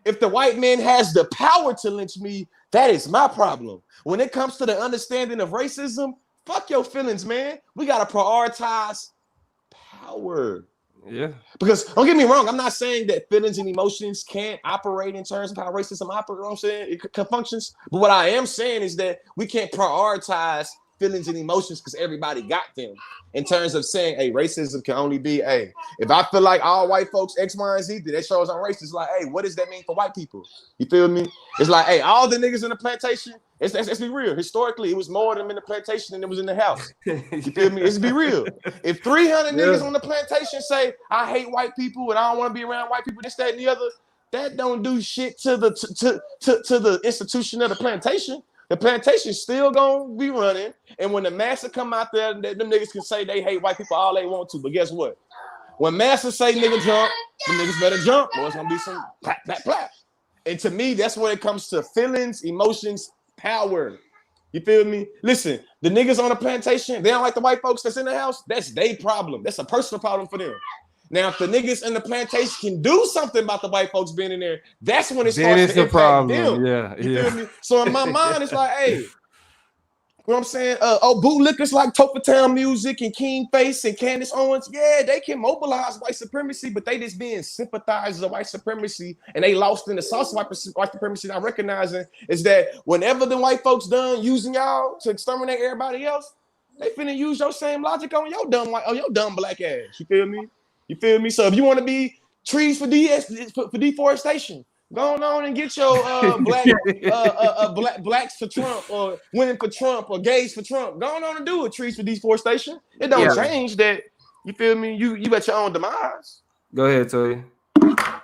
If the white man has the power to lynch me, that is my problem. When it comes to the understanding of racism, fuck your feelings, man. We gotta prioritize power. Yeah. Because don't get me wrong, I'm not saying that feelings and emotions can't operate in terms of how racism operates. You know what I'm saying? It functions. But what I am saying is that we can't prioritize feelings and emotions because everybody got them. In terms of saying, hey, racism can only be, hey, if I feel like all white folks X, Y, and Z, then that shows I'm racist. Like, hey, what does that mean for white people? You feel me? It's like, hey, all the niggas in the plantation, let's be real. Historically, it was more of them in the plantation than it was in the house. You feel me? Let's be real. If 300 niggas on the plantation say, I hate white people and I don't want to be around white people, this, that, and the other, that don't do shit to the institution of the plantation. The plantation still gonna be running, and when the massa come out there, them niggas can say they hate white people all they want to. But guess what? When massa say nigga jump, the niggas better jump, or it's gonna be some plap, plap, plap. And to me, that's when it comes to feelings, emotions, power. You feel me? Listen, the niggas on the plantation, they don't like the white folks that's in the house. That's their problem. That's a personal problem for them. Now, if the niggas in the plantation can do something about the white folks being in there, that's when it starts to impact them. Yeah. You feel me? So in my mind, it's like, hey, You know what I'm saying? Bootlickers like Topher Town Music and King Face and Candace Owens, yeah, they can mobilize white supremacy, but they just being sympathizers of white supremacy, and they lost in the sauce of white supremacy. Not recognizing is that whenever the white folks done using y'all to exterminate everybody else, they finna use your same logic on your dumb black ass. You feel me? You feel me? So if you want to be trees for deforestation, go on and get your blacks for Trump or women for Trump or gays for Trump. Go on and do it. Trees for deforestation. It don't change that. You feel me? You at your own demise. Go ahead, Toy.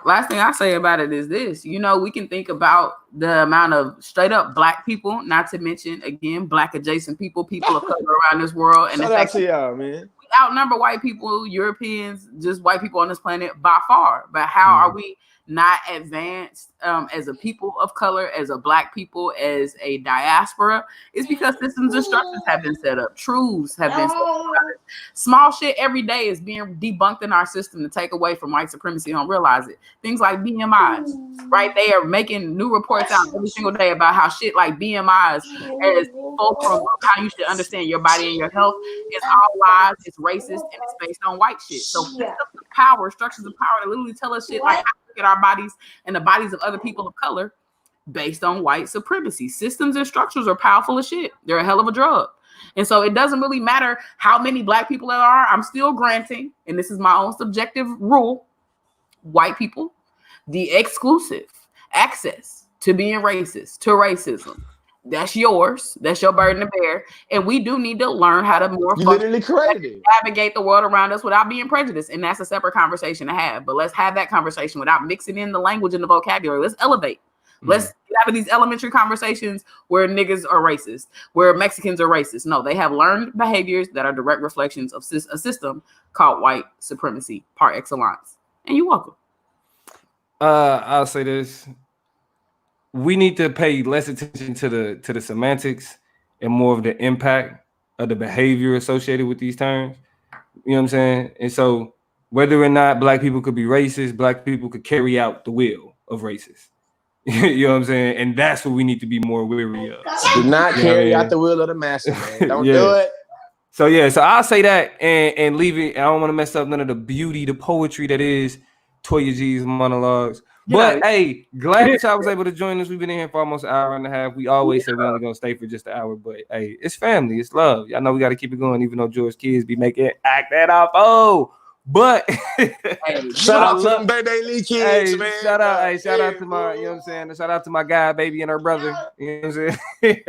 Last thing I say about it is this. You know, we can think about the amount of straight up black people, not to mention again black adjacent people of color around this world, and shout out to y'all, man. We outnumber white people, Europeans, just white people on this planet by far. But how are we not advanced as a people of color, as a black people, as a diaspora? It's because systems and structures have been set up. Truths have been set up. Small shit every day is being debunked in our system to take away from white supremacy. Don't realize it. Things like BMIs, right? They are making new reports out every single day about how shit like BMIs as fulcrum of how you should understand your body and your health is all lies, it's racist, and it's based on white shit. So structures of power that literally tell us shit like how to look at our bodies and the bodies of other people of color based on white supremacy. Systems and structures are powerful as shit. They're a hell of a drug. And so it doesn't really matter how many black people there are. I'm still granting, and this is my own subjective rule, white people, the exclusive access to being racist, to racism. That's yours. That's your burden to bear. And we do need to learn how to more navigate the world around us without being prejudiced. And that's a separate conversation to have. But let's have that conversation without mixing in the language and the vocabulary. Let's elevate. Let's get out of these elementary conversations where niggas are racist, where Mexicans are racist. No, they have learned behaviors that are direct reflections of a system called white supremacy par excellence. And you're welcome. I'll say this. We need to pay less attention to the semantics and more of the impact of the behavior associated with these terms. You know what I'm saying? And so whether or not black people could be racist, black people could carry out the will of racist. You know what I'm saying? And that's what we need to be more weary of. Do not carry out the will of the masses, man. Don't do it. So I'll say that and leave it. I don't want to mess up none of the beauty, the poetry that is Toya G's monologues. But hey, glad that y'all was able to join us. We've been in here for almost an hour and a half. We always say we're only gonna stay for just an hour, but hey, it's family, it's love. Y'all know we got to keep it going, even though George kids be making act that off. Oh, but shout out to them Baby Lee kids, man. Shout out to my, you know what I'm saying? Shout out to my guy, baby, and her brother. You know what I'm saying?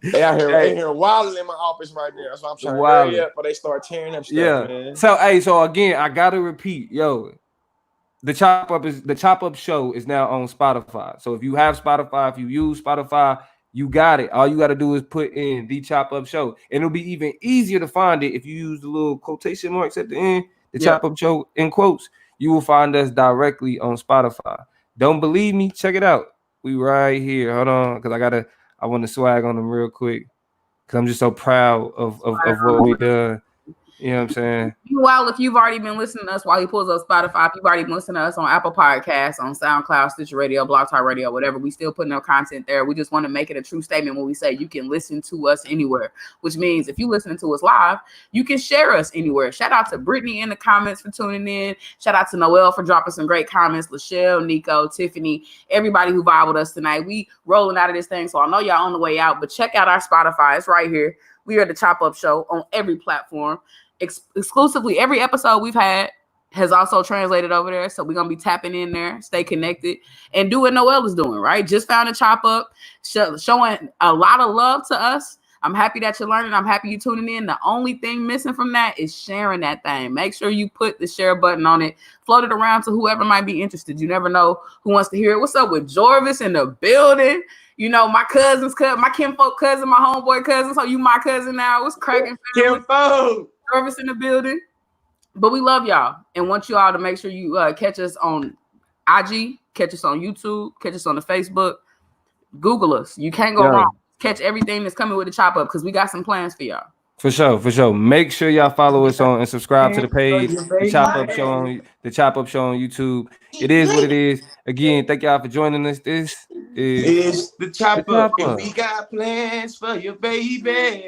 They out here wilding in my office right now. That's why I'm trying to hurry up, but they start tearing up stuff, man. So again, I gotta repeat, the Chop Up show is now on Spotify. So if you have Spotify, if you use Spotify, you got it. All you got to do is put in the Chop Up show, and it'll be even easier to find it if you use the little quotation marks at the end. The Chop Up show in quotes. You will find us directly on Spotify. Don't believe me? Check it out. We right here. Hold on, because I want to swag on them real quick because I'm just so proud of what we done. You know what I'm saying? Well, if you've already been listening to us while he pulls up Spotify, if you've already been listening to us on Apple Podcasts, on SoundCloud, Stitcher Radio, Blog Talk Radio, whatever, we still putting our content there. We just want to make it a true statement when we say you can listen to us anywhere, which means if you listening to us live, you can share us anywhere. Shout out to Brittany in the comments for tuning in. Shout out to Noelle for dropping some great comments. Lachelle, Nico, Tiffany, everybody who vibed with us tonight. We rolling out of this thing, so I know y'all on the way out, but check out our Spotify. It's right here. We are the Chop Up Show on every platform. Exclusively every episode we've had has also translated over there, so we're gonna be tapping in there, stay connected, and do what Noelle is doing. Right, just found a Chop Up, showing a lot of love to us. I'm happy that you're learning. I'm happy you're tuning in. The only thing missing from that is sharing that thing. Make sure you put the share button on it, float it around to whoever might be interested. You never know who wants to hear it. What's up with Jorvis in the building? You know, my cousin's cousin, my kinfolk cousin, my homeboy cousin. So you my cousin now. What's cracking? Kinfolk. Service in the building, but we love y'all and want you all to make sure you catch us on IG, catch us on YouTube, catch us on the Facebook, Google us. You can't go wrong. Catch everything that's coming with the Chop Up because we got some plans for y'all. For sure. Make sure y'all follow us on and subscribe to the page, the Chop Up Show on YouTube. It is what it is. Again, thank y'all for joining us. This is It's the chopper, chopper. and we got plans for your baby.